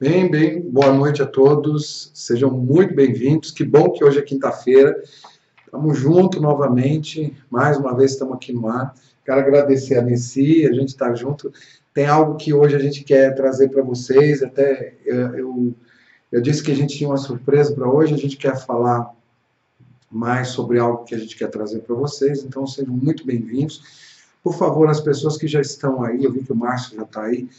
Bem, boa noite a todos, sejam muito bem-vindos, que bom que hoje é quinta-feira, estamos juntos novamente, mais uma vez estamos aqui no ar, quero agradecer a Nessi, a gente está junto, tem algo que hoje a gente quer trazer para vocês, até eu disse que a gente tinha uma surpresa para hoje, a gente quer falar mais sobre algo que a gente quer trazer para vocês, então sejam muito bem-vindos, por favor, as pessoas que já estão aí, eu vi que o Márcio já está aí,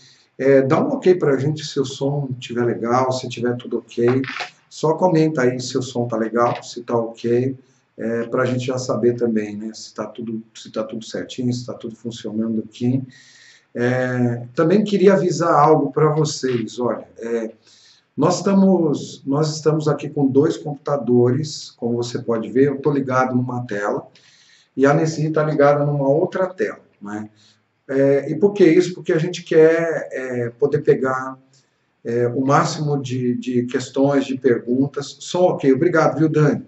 dá um ok para a gente se o som estiver legal, se tiver tudo ok. Só comenta aí se o som está legal, se está ok, para a gente já saber também, né? Se está tudo certinho, se está tudo funcionando aqui. Também queria avisar algo para vocês. Olha, nós estamos aqui com 2 computadores, como você pode ver. Eu estou ligado numa tela e a Nessi está ligada numa outra tela, né? E por que isso? Porque a gente quer poder pegar o máximo de questões, de perguntas. Som ok, obrigado, viu, Dani?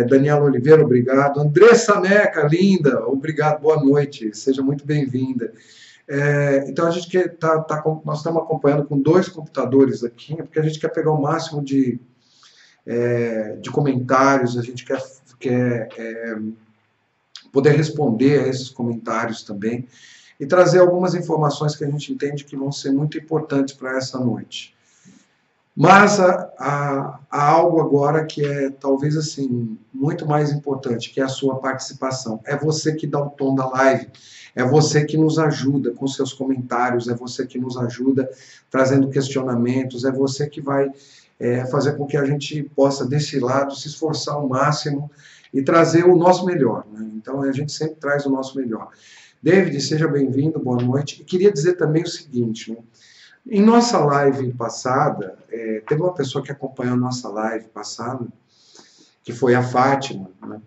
Daniela Oliveira, obrigado. Andressa Neca, linda, obrigado, boa noite, seja muito bem-vinda. Então a gente nós estamos acompanhando com 2 computadores aqui, porque a gente quer pegar o máximo de comentários, a gente quer poder responder a esses comentários também e trazer algumas informações que a gente entende que vão ser muito importantes para essa noite. Mas há algo agora que é talvez assim muito mais importante, que é a sua participação. É você que dá o tom da live, é você que nos ajuda com seus comentários, é você que nos ajuda trazendo questionamentos, é você que vai fazer com que a gente possa, desse lado, se esforçar ao máximo e trazer o nosso melhor, né? Então a gente sempre traz o nosso melhor. David, seja bem-vindo, boa noite. E queria dizer também o seguinte, né? Em nossa live passada, teve uma pessoa que acompanhou a nossa live passada, que foi a Fátima, né?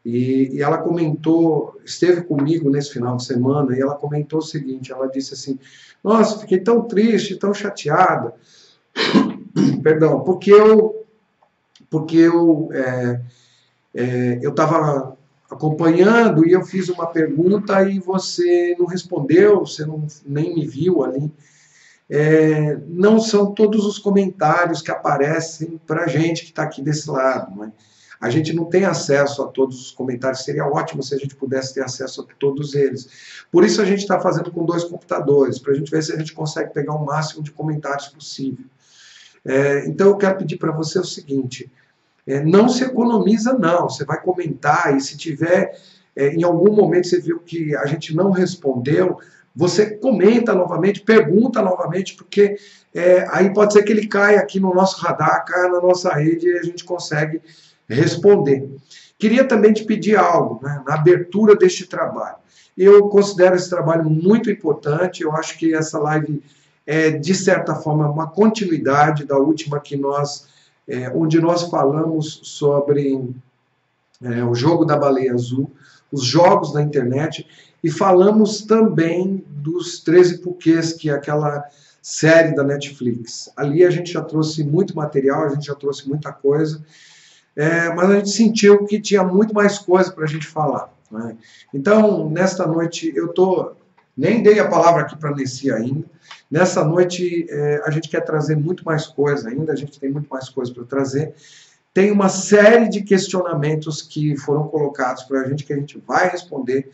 E ela comentou, esteve comigo nesse final de semana, e ela comentou o seguinte, ela disse assim, nossa, fiquei tão triste, tão chateada, perdão, porque eu estava acompanhando e eu fiz uma pergunta e você não respondeu, você nem me viu ali. Não são todos os comentários que aparecem para a gente que está aqui desse lado, né? A gente não tem acesso a todos os comentários, seria ótimo se a gente pudesse ter acesso a todos eles. Por isso a gente está fazendo com 2 computadores, para a gente ver se a gente consegue pegar o máximo de comentários possível. Então eu quero pedir para você o seguinte, não se economiza não, você vai comentar e se tiver, em algum momento você viu que a gente não respondeu, você comenta novamente, pergunta novamente, porque aí pode ser que ele caia aqui no nosso radar, caia na nossa rede e a gente consegue responder. Queria também te pedir algo, né, na abertura deste trabalho. Eu considero esse trabalho muito importante, eu acho que essa live de certa forma, uma continuidade da última que onde nós falamos sobre o jogo da baleia azul, os jogos da internet, e falamos também dos 13 porquês, que é aquela série da Netflix. Ali a gente já trouxe muito material, a gente já trouxe muita coisa, mas a gente sentiu que tinha muito mais coisa para a gente falar, né? Então, nesta noite, nem dei a palavra aqui para a Nessi ainda. Nessa noite, a gente quer trazer muito mais coisa ainda, a gente tem muito mais coisa para trazer. Tem uma série de questionamentos que foram colocados para a gente, que a gente vai responder.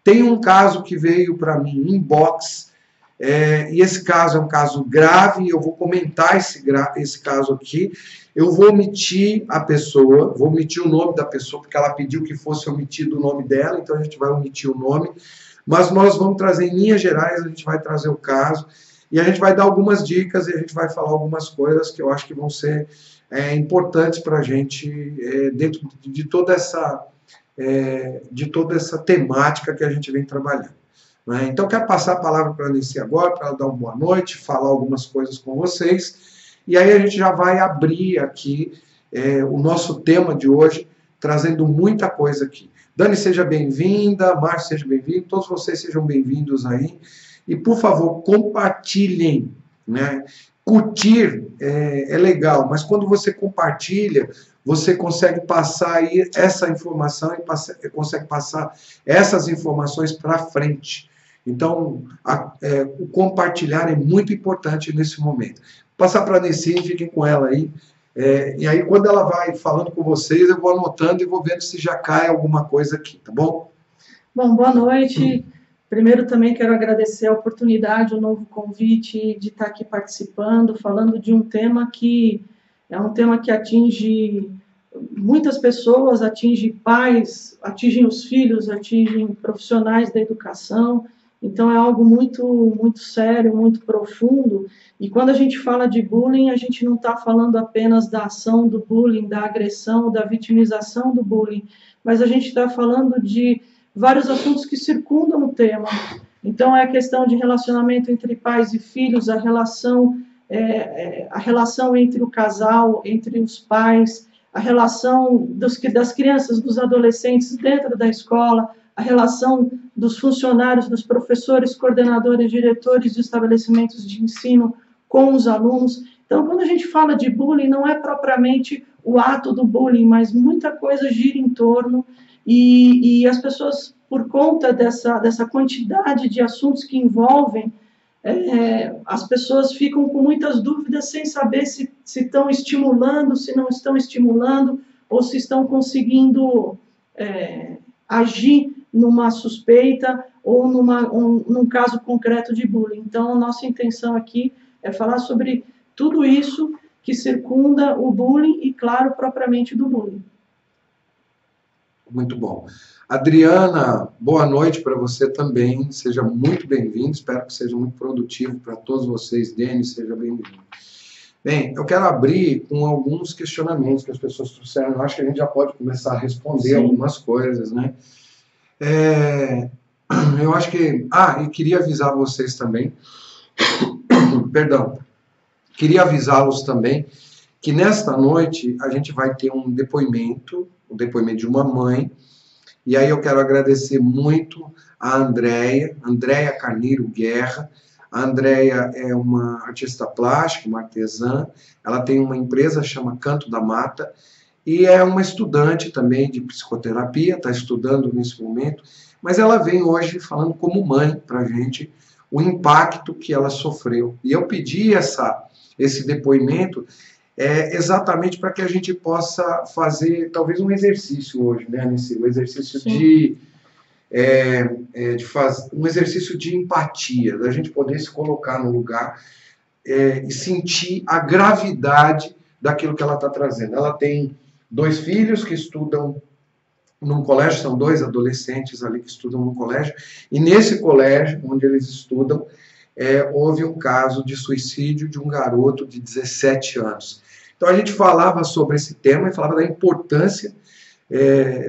Tem um caso que veio para mim inbox, e esse caso é um caso grave, eu vou comentar esse caso aqui. Eu vou omitir a pessoa, vou omitir o nome da pessoa, porque ela pediu que fosse omitido o nome dela, então a gente vai omitir o nome. Mas nós vamos trazer em linhas gerais, a gente vai trazer o caso, e a gente vai dar algumas dicas, e a gente vai falar algumas coisas que eu acho que vão ser importantes para a gente, dentro de toda essa temática que a gente vem trabalhando, né? Então, quero passar a palavra para a Nessi agora, para ela dar uma boa noite, falar algumas coisas com vocês, e aí a gente já vai abrir aqui o nosso tema de hoje, trazendo muita coisa aqui. Dani, seja bem-vinda, Márcio, seja bem-vindo, todos vocês sejam bem-vindos aí. E, por favor, compartilhem, né? Curtir é legal, mas quando você compartilha, você consegue passar aí essa informação e consegue passar essas informações para frente. Então, o compartilhar é muito importante nesse momento. passar para a Nessi, fiquem com ela aí. E aí, quando ela vai falando com vocês, eu vou anotando e vou vendo se já cai alguma coisa aqui, tá bom? Bom, boa noite. Primeiro, também quero agradecer a oportunidade, o novo convite de estar aqui participando, falando de um tema que é um tema que atinge muitas pessoas, atinge pais, atinge os filhos, atinge profissionais da educação. Então, é algo muito, muito sério, muito profundo. E quando a gente fala de bullying, a gente não está falando apenas da ação do bullying, da agressão, da vitimização do bullying, mas a gente está falando de vários assuntos que circundam o tema. Então, é a questão de relacionamento entre pais e filhos, a relação entre o casal, entre os pais, a relação das crianças, dos adolescentes dentro da escola, a relação dos funcionários, dos professores, coordenadores, diretores de estabelecimentos de ensino com os alunos. Então, quando a gente fala de bullying, não é propriamente o ato do bullying, mas muita coisa gira em torno. E as pessoas, por conta dessa quantidade de assuntos que envolvem, as pessoas ficam com muitas dúvidas sem saber se estão estimulando, se não estão estimulando, ou se estão conseguindo agir numa suspeita ou num caso concreto de bullying. Então, a nossa intenção aqui é falar sobre tudo isso que circunda o bullying e, claro, propriamente do bullying. Muito bom. Adriana, boa noite para você também. Seja muito bem-vindo. Espero que seja muito produtivo para todos vocês. Denis, seja bem-vindo. Bem, eu quero abrir com alguns questionamentos que as pessoas trouxeram. Eu acho que a gente já pode começar a responder algumas coisas, né? Eu acho que... e queria avisar vocês também... Perdão. Queria avisá-los também que nesta noite a gente vai ter um depoimento de uma mãe, e aí eu quero agradecer muito a Andréia Carneiro Guerra. A Andréia é uma artista plástica, uma artesã, ela tem uma empresa chama Canto da Mata, e é uma estudante também de psicoterapia, está estudando nesse momento, mas ela vem hoje falando como mãe para a gente, o impacto que ela sofreu. E eu pedi esse depoimento exatamente para que a gente possa fazer talvez um exercício hoje, né, Nessi? Um exercício um exercício de empatia, da gente poder se colocar no lugar e sentir a gravidade daquilo que ela está trazendo. Ela tem 2 filhos que estudam num colégio, são 2 adolescentes ali que estudam num colégio, e nesse colégio, onde eles estudam, houve um caso de suicídio de um garoto de 17 anos. Então a gente falava sobre esse tema e falava da importância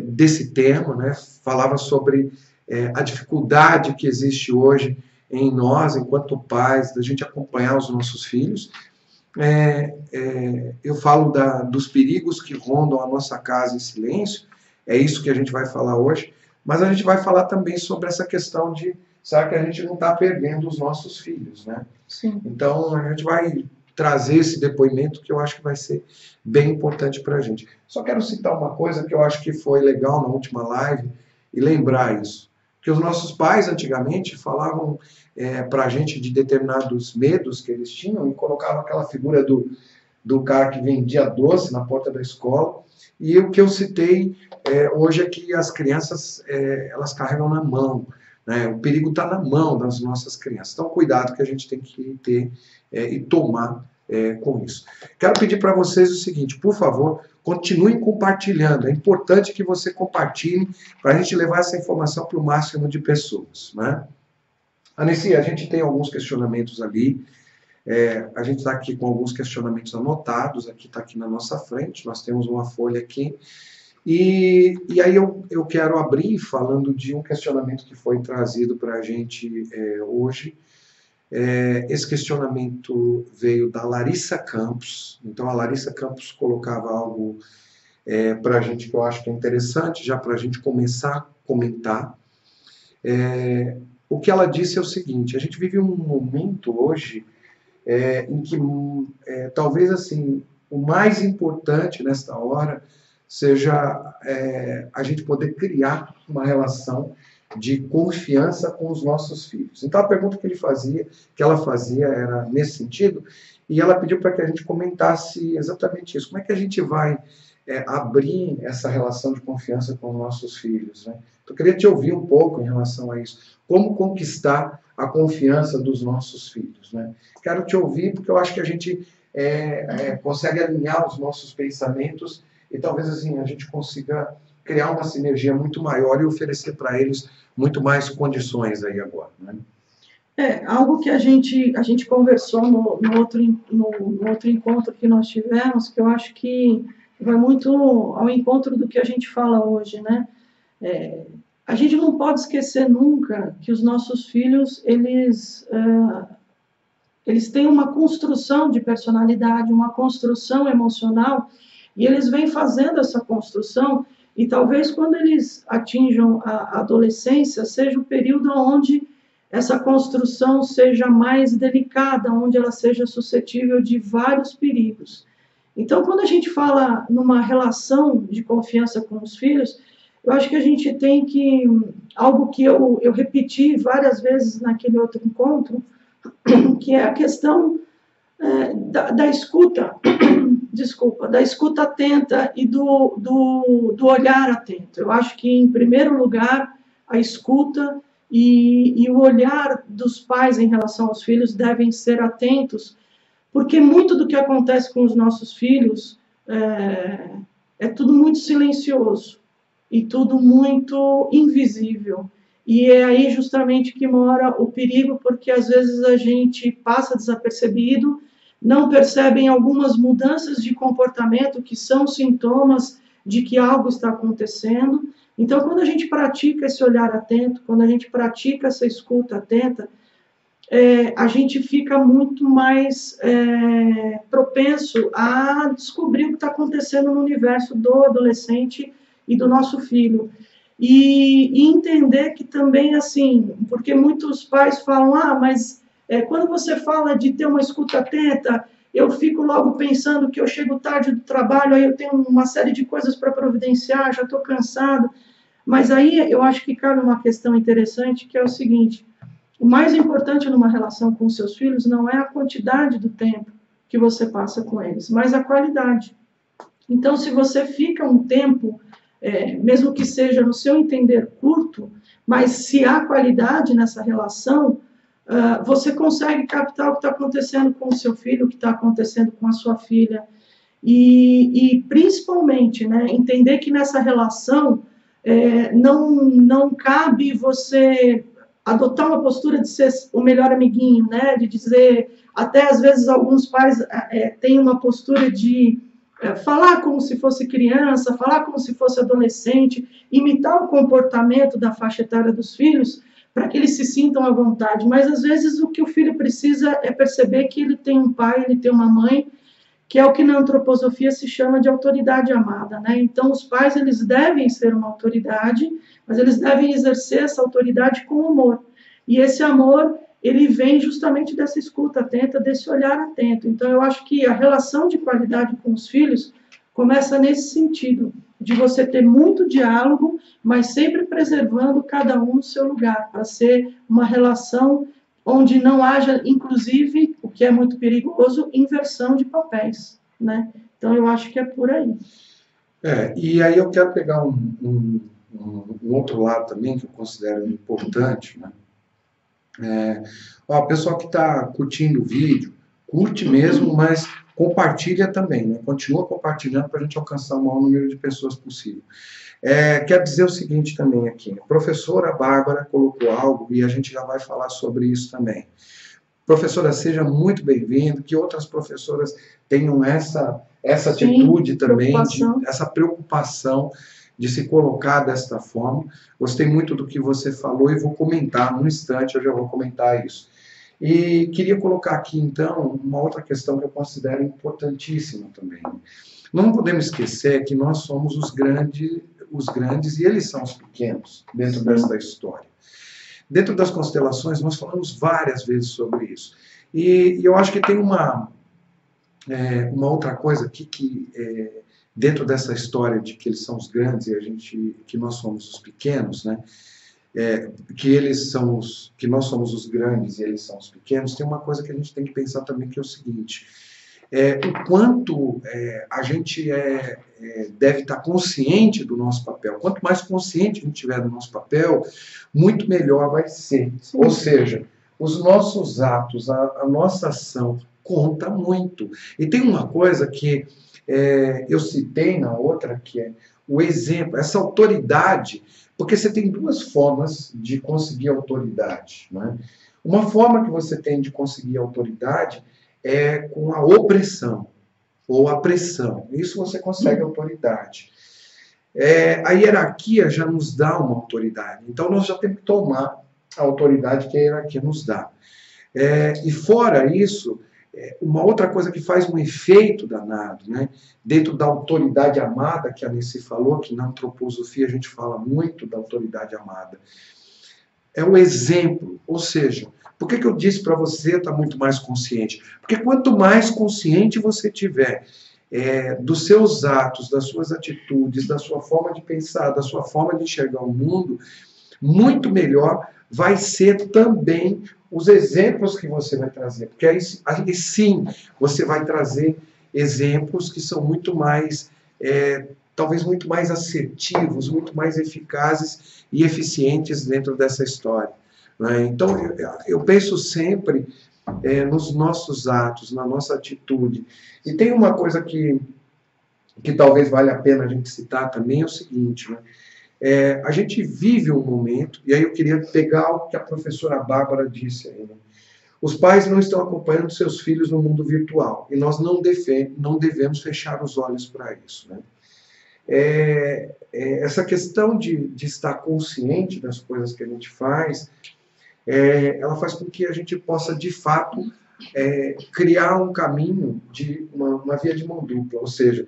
desse tema, né? Falava sobre a dificuldade que existe hoje em nós, enquanto pais, da gente acompanhar os nossos filhos. Eu falo dos perigos que rondam a nossa casa em silêncio, é isso que a gente vai falar hoje, mas a gente vai falar também sobre essa questão de, será que a gente não está perdendo os nossos filhos, né? Sim. Então a gente vai trazer esse depoimento que eu acho que vai ser bem importante para a gente. Só quero citar uma coisa que eu acho que foi legal na última live e lembrar isso. Que os nossos pais antigamente falavam para a gente de determinados medos que eles tinham e colocavam aquela figura do cara que vendia doce na porta da escola. E o que eu citei hoje é que as crianças elas carregam na mão, né? O perigo está na mão das nossas crianças. Então, cuidado que a gente tem que ter e tomar com isso. Quero pedir para vocês o seguinte, por favor, continuem compartilhando. É importante que você compartilhe para a gente levar essa informação para o máximo de pessoas, né? Anessi, a gente tem alguns questionamentos ali. A gente está aqui com alguns questionamentos anotados, está aqui na nossa frente, nós temos uma folha aqui, e aí eu quero abrir falando de um questionamento que foi trazido para a gente hoje. Esse questionamento veio da Larissa Campos, então a Larissa Campos colocava algo para a gente que eu acho que é interessante, já para a gente começar a comentar. O que ela disse é o seguinte, a gente vive um momento hoje em que talvez assim, o mais importante nesta hora seja a gente poder criar uma relação de confiança com os nossos filhos. Então a pergunta que ela fazia era nesse sentido, e ela pediu para que a gente comentasse exatamente isso. Como é que a gente vai abrir essa relação de confiança com os nossos filhos, né? Então, eu queria te ouvir um pouco em relação a isso. Como conquistar a confiança dos nossos filhos, né? Quero te ouvir porque eu acho que a gente consegue alinhar os nossos pensamentos e talvez assim a gente consiga criar uma sinergia muito maior e oferecer para eles muito mais condições aí agora, né? Algo que a gente conversou no outro encontro que nós tivemos, que eu acho que vai muito ao encontro do que a gente fala hoje, né? A gente não pode esquecer nunca que os nossos filhos, eles têm uma construção de personalidade, uma construção emocional, e eles vêm fazendo essa construção, e talvez quando eles atinjam a adolescência, seja o período onde essa construção seja mais delicada, onde ela seja suscetível de vários perigos. Então, quando a gente fala numa relação de confiança com os filhos, eu acho que a gente tem que, algo que eu repeti várias vezes naquele outro encontro, que é a questão da escuta, desculpa, da escuta atenta e do olhar atento. Eu acho que, em primeiro lugar, a escuta e o olhar dos pais em relação aos filhos devem ser atentos, porque muito do que acontece com os nossos filhos é tudo muito silencioso e tudo muito invisível. E é aí justamente que mora o perigo, porque às vezes a gente passa desapercebido, não percebem algumas mudanças de comportamento que são sintomas de que algo está acontecendo. Então, quando a gente pratica esse olhar atento, quando a gente pratica essa escuta atenta, a gente fica muito mais propenso a descobrir o que está acontecendo no universo do adolescente e do nosso filho. E entender que também, assim, porque muitos pais falam, mas quando você fala de ter uma escuta atenta, eu fico logo pensando que eu chego tarde do trabalho, aí eu tenho uma série de coisas para providenciar, já estou cansado. Mas aí eu acho que cabe uma questão interessante, que é o seguinte: o mais importante numa relação com seus filhos não é a quantidade do tempo que você passa com eles, mas a qualidade. Então, se você fica um tempo, mesmo que seja no seu entender curto, mas se há qualidade nessa relação, você consegue captar o que está acontecendo com o seu filho, o que está acontecendo com a sua filha, e principalmente, né, entender que nessa relação não cabe você adotar uma postura de ser o melhor amiguinho, né, de dizer, até às vezes alguns pais têm uma postura de falar como se fosse criança, falar como se fosse adolescente, imitar o comportamento da faixa etária dos filhos, para que eles se sintam à vontade. Mas, às vezes, o que o filho precisa é perceber que ele tem um pai, ele tem uma mãe, que é o que na antroposofia se chama de autoridade amada, né? Então, os pais, eles devem ser uma autoridade, mas eles devem exercer essa autoridade com amor. E esse amor, ele vem justamente dessa escuta atenta, desse olhar atento. Então, eu acho que a relação de qualidade com os filhos começa nesse sentido, de você ter muito diálogo, mas sempre preservando cada um no seu lugar, para ser uma relação onde não haja, inclusive, o que é muito perigoso, inversão de papéis, né? Então, eu acho que é por aí. E aí eu quero pegar um outro lado também, que eu considero importante, né? O pessoal que está curtindo o vídeo, curte mesmo, mas compartilha também, né? Continua compartilhando para a gente alcançar o maior número de pessoas possível. Quer dizer o seguinte também aqui, a professora Bárbara colocou algo e a gente já vai falar sobre isso também. Professora, seja muito bem-vinda, que outras professoras tenham essa atitude também, essa preocupação de se colocar desta forma. Gostei muito do que você falou e vou comentar num instante, eu já vou comentar isso. E queria colocar aqui, então, uma outra questão que eu considero importantíssima também. Não podemos esquecer que nós somos os grandes e eles são os pequenos dentro desta história. Dentro das constelações, nós falamos várias vezes sobre isso. E eu acho que tem uma outra coisa aqui que, dentro dessa história de que eles são os grandes e que nós somos os pequenos, né? que nós somos os grandes e eles são os pequenos, tem uma coisa que a gente tem que pensar também, que é o seguinte: o quanto a gente deve estar consciente do nosso papel. Quanto mais consciente a gente tiver do nosso papel, muito melhor vai ser. Sim. Ou seja, os nossos atos, a nossa ação conta muito. E tem uma coisa que eu citei na outra, que é o exemplo, essa autoridade, porque você tem duas formas de conseguir autoridade, né? Uma forma que você tem de conseguir autoridade é com a opressão ou a pressão. Isso você consegue autoridade. A hierarquia já nos dá uma autoridade. Então nós já temos que tomar a autoridade que a hierarquia nos dá. E fora isso, uma outra coisa que faz um efeito danado, né? Dentro da autoridade amada, que a Alice falou, que na antroposofia a gente fala muito da autoridade amada, é o exemplo. Ou seja, por que eu disse para você estar muito mais consciente? Porque quanto mais consciente você tiver dos seus atos, das suas atitudes, da sua forma de pensar, da sua forma de enxergar o mundo, muito melhor vai ser também os exemplos que você vai trazer. Porque aí sim você vai trazer exemplos que são muito mais, talvez muito mais assertivos, muito mais eficazes e eficientes dentro dessa história. Né? Então, eu penso sempre nos nossos atos, na nossa atitude. E tem uma coisa que talvez valha a pena a gente citar também, é o seguinte, né? A gente vive um momento, e aí eu queria pegar o que a professora Bárbara disse aí, né? Os pais não estão acompanhando seus filhos no mundo virtual, e nós não devemos fechar os olhos para isso, né? Essa questão de estar consciente das coisas que a gente faz, ela faz com que a gente possa, de fato, criar um caminho de uma via de mão dupla, ou seja,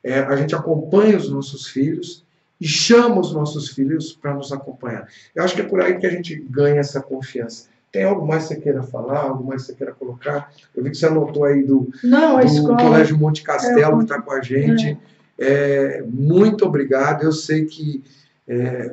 a gente acompanha os nossos filhos e chama os nossos filhos para nos acompanhar. Eu acho que é por aí que a gente ganha essa confiança. Tem algo mais que você queira falar, algo mais que você queira colocar? Eu vi que você anotou aí do Colégio Monte Castelo, que está com a gente. Muito obrigado. Eu sei que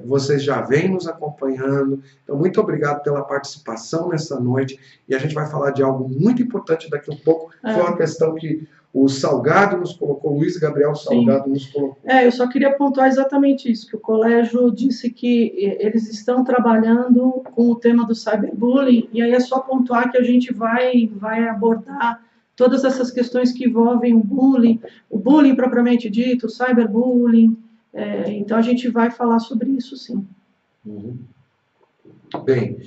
vocês já vêm nos acompanhando. Então, muito obrigado pela participação nessa noite. E a gente vai falar de algo muito importante daqui a pouco. Foi uma questão que o Salgado nos colocou, o Luiz Gabriel Salgado nos colocou. Eu só queria pontuar exatamente isso, que o colégio disse que eles estão trabalhando com o tema do cyberbullying, e aí é só pontuar que a gente vai abordar todas essas questões que envolvem o bullying propriamente dito, o cyberbullying, então a gente vai falar sobre isso, sim. Bem,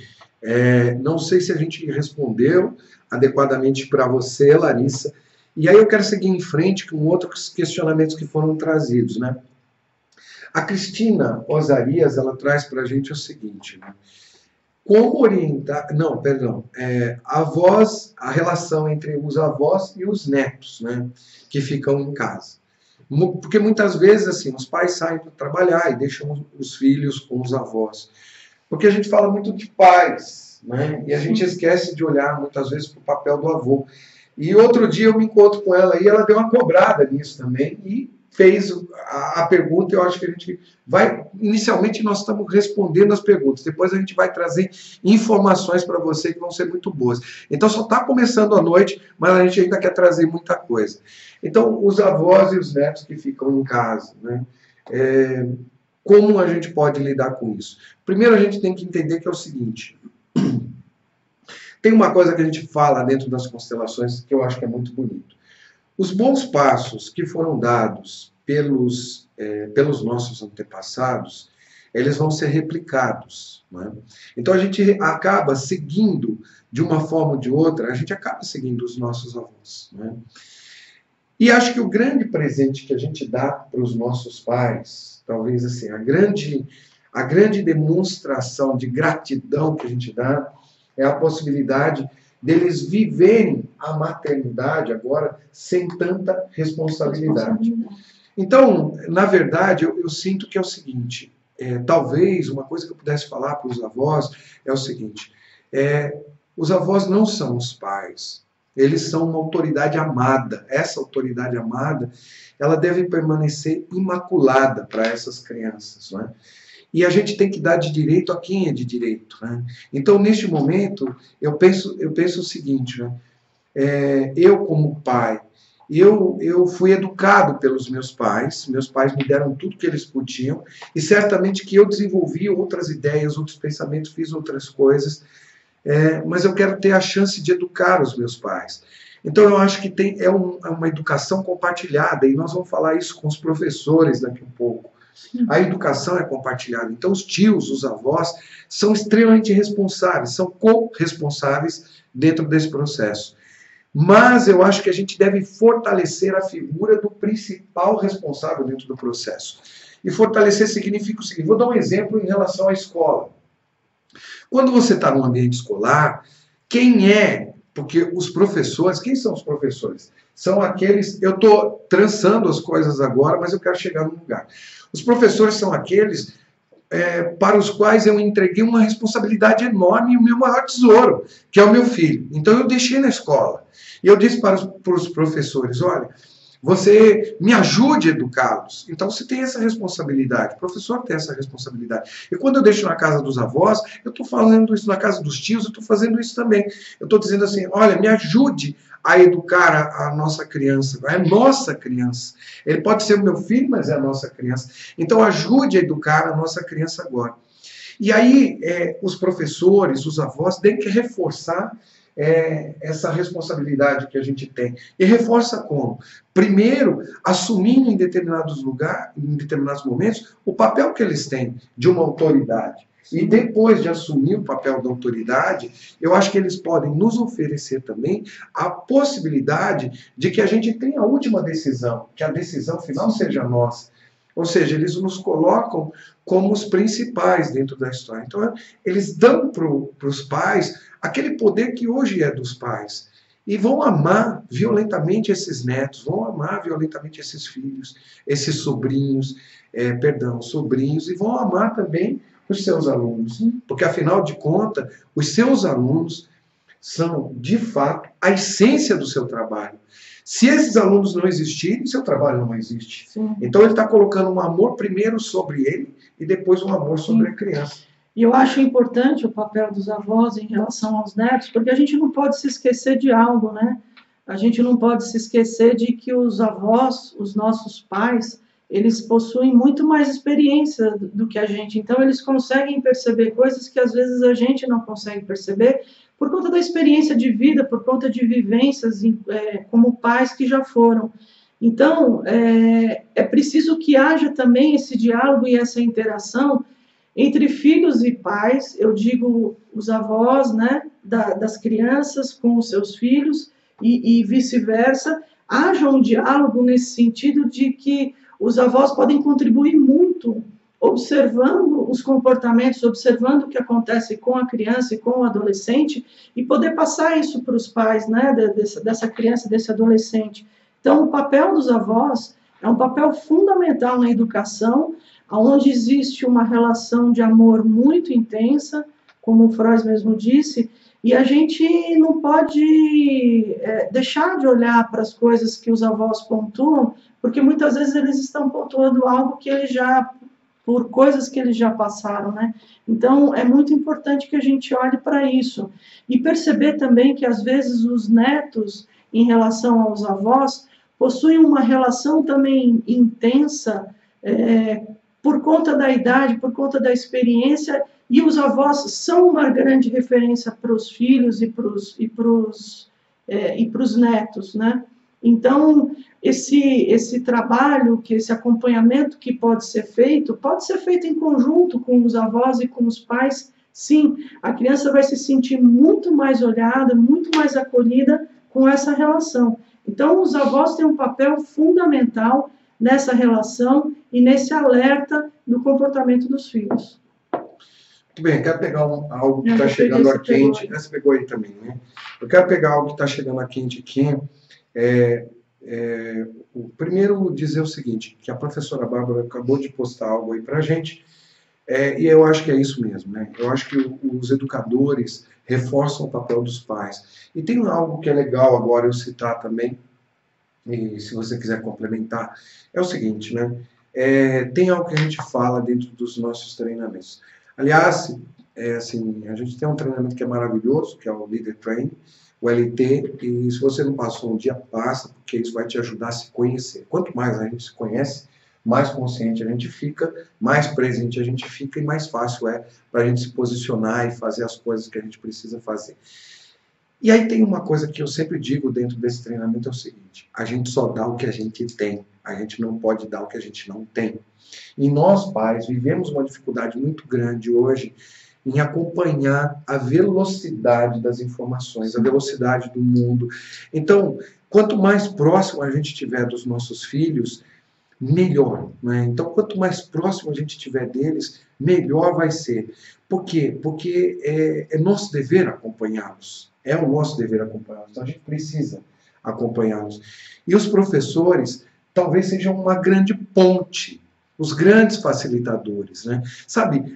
não sei se a gente respondeu adequadamente para você, Larissa. E aí eu quero seguir em frente com outros questionamentos que foram trazidos, né? A Cristina Osarias, ela traz para a gente o seguinte, né? Como orientar... Não, perdão. A relação entre os avós e os netos, né? Que ficam em casa. Porque muitas vezes, assim, os pais saem para trabalhar e deixam os filhos com os avós. Porque a gente fala muito de pais, né? E a gente esquece de olhar, muitas vezes, para o papel do avô. E outro dia eu me encontro com ela e ela deu uma cobrada nisso também e fez a pergunta. Eu acho que a gente vai... Inicialmente nós estamos respondendo as perguntas, depois a gente vai trazer informações para você que vão ser muito boas. Então só está começando a noite, mas a gente ainda quer trazer muita coisa. Então, os avós e os netos que ficam em casa, né? Como a gente pode lidar com isso? Primeiro a gente tem que entender que é o seguinte... Tem uma coisa que a gente fala dentro das constelações que eu acho que é muito bonito. Os bons passos que foram dados pelos nossos antepassados, eles vão ser replicados, né? Então a gente acaba seguindo, de uma forma ou de outra, a gente acaba seguindo os nossos avós, né? E acho que o grande presente que a gente dá para os nossos pais, talvez assim, a grande demonstração de gratidão que a gente dá, é a possibilidade deles viverem a maternidade agora sem tanta responsabilidade. Então, na verdade, eu sinto que é o seguinte, talvez uma coisa que eu pudesse falar para os avós é o seguinte, os avós não são os pais, eles são uma autoridade amada. Essa autoridade amada, ela deve permanecer imaculada para essas crianças, não é? e a gente tem que dar de direito a quem é de direito, né? Então, neste momento, eu penso o seguinte, né? Eu como pai, eu fui educado pelos meus pais me deram tudo que eles podiam, e certamente que eu desenvolvi outras ideias, outros pensamentos, fiz outras coisas, mas eu quero ter a chance de educar os meus pais. Então eu acho que é uma educação compartilhada, e nós vamos falar isso com os professores daqui a um pouco. A educação é compartilhada, então os tios, os avós, são extremamente responsáveis, são corresponsáveis dentro desse processo. Mas eu acho que a gente deve fortalecer a figura do principal responsável dentro do processo. E fortalecer significa o seguinte, vou dar um exemplo em relação à escola. Quando você está num ambiente escolar, porque os professores, quem são os professores? São aqueles, eu estou trançando as coisas agora, mas eu quero chegar num lugar. Os professores são aqueles para os quais eu entreguei uma responsabilidade enorme e o meu maior tesouro, que é o meu filho. Então eu deixei na escola. E eu disse para os professores, olha, você me ajude a educá-los. Então você tem essa responsabilidade, o professor tem essa responsabilidade. E quando eu deixo na casa dos avós, eu estou fazendo isso na casa dos tios, eu estou fazendo isso também. Eu estou dizendo assim, olha, me ajude a educar a nossa criança, é a nossa criança. Ele pode ser o meu filho, mas é a nossa criança. Então ajude a educar a nossa criança agora. E aí os professores, os avós, têm que reforçar essa responsabilidade que a gente tem. E reforça como? Primeiro, assumindo em determinados lugares, em determinados momentos, o papel que eles têm de uma autoridade. E depois de assumir o papel da autoridade, eu acho que eles podem nos oferecer também a possibilidade de que a gente tenha a última decisão, que a decisão final seja nossa. Ou seja, eles nos colocam como os principais dentro da história. Então, eles dão para os pais aquele poder que hoje é dos pais. E vão amar violentamente esses netos, vão amar violentamente esses filhos, esses sobrinhos, sobrinhos, e vão amar também os seus alunos. Porque, afinal de contas, os seus alunos são, de fato, a essência do seu trabalho. Se esses alunos não existirem, seu trabalho não existe. Sim. Então ele está colocando um amor primeiro sobre ele e depois um amor sobre a criança. E eu acho importante o papel dos avós em relação aos netos, porque a gente não pode se esquecer de algo, né? A gente não pode se esquecer de que os avós, os nossos pais, eles possuem muito mais experiência do que a gente. Então eles conseguem perceber coisas que às vezes a gente não consegue perceber, por conta da experiência de vida, por conta de vivências como pais que já foram. Então, é preciso que haja também esse diálogo e essa interação entre filhos e pais, eu digo os avós, né, das crianças com os seus filhos e vice-versa, haja um diálogo nesse sentido de que os avós podem contribuir muito observando os comportamentos, observando o que acontece com a criança e com o adolescente e poder passar isso para os pais, né, dessa criança, desse adolescente. Então, o papel dos avós é um papel fundamental na educação, onde existe uma relação de amor muito intensa, como o Frois mesmo disse, e a gente não pode deixar de olhar para as coisas que os avós pontuam, porque muitas vezes eles estão pontuando algo que eles já, por coisas que eles já passaram, né? Então, é muito importante que a gente olhe para isso. E perceber também que, às vezes, os netos, em relação aos avós, possuem uma relação também intensa, por conta da idade, por conta da experiência, e os avós são uma grande referência para os filhos e para os netos, né? Então, esse trabalho, esse acompanhamento que pode ser feito em conjunto com os avós e com os pais, sim, a criança vai se sentir muito mais olhada, muito mais acolhida com essa relação. Então, os avós têm um papel fundamental nessa relação e nesse alerta do comportamento dos filhos. Muito bem, eu quero pegar algo que está chegando a quente. Você pegou aí também, né? Eu quero pegar algo que está chegando a quente aqui. Primeiro, dizer o seguinte, que a professora Bárbara acabou de postar algo aí para a gente, e eu acho que é isso mesmo, né? Eu acho que os educadores reforçam o papel dos pais. E tem algo que é legal agora eu citar também, e se você quiser complementar, é o seguinte, né? tem algo que a gente fala dentro dos nossos treinamentos. Aliás, assim, a gente tem um treinamento que é maravilhoso, que é o Leader Training, o LT, e se você não passou um dia, passa, porque isso vai te ajudar a se conhecer. Quanto mais a gente se conhece, mais consciente a gente fica, mais presente a gente fica e mais fácil é para a gente se posicionar e fazer as coisas que a gente precisa fazer. E aí tem uma coisa que eu sempre digo dentro desse treinamento, é o seguinte: a gente só dá o que a gente tem, a gente não pode dar o que a gente não tem. E nós, pais, vivemos uma dificuldade muito grande hoje em acompanhar a velocidade das informações, a velocidade do mundo. Então, quanto mais próximo a gente estiver dos nossos filhos, melhor, né? Então, quanto mais próximo a gente estiver deles, melhor vai ser. Por quê? Porque é nosso dever acompanhá-los. É o nosso dever acompanhá-los. Então, a gente precisa acompanhá-los. E os professores talvez sejam uma grande ponte, os grandes facilitadores, né? Sabe,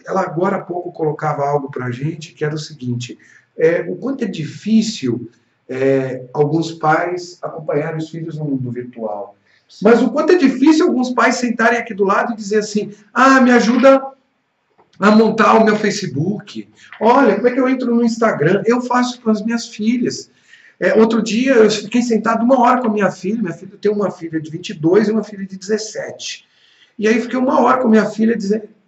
ela agora há pouco colocava algo para a gente, que era o seguinte: o quanto é difícil alguns pais acompanharem os filhos no mundo virtual. Mas o quanto é difícil alguns pais sentarem aqui do lado e dizer assim: me ajuda a montar o meu Facebook. Olha, como é que eu entro no Instagram? Eu faço com as minhas filhas. Outro dia eu fiquei sentado 1 hora com a minha filha. Minha filha tem uma filha de 22 e uma filha de 17. E aí fiquei 1 hora com a minha filha,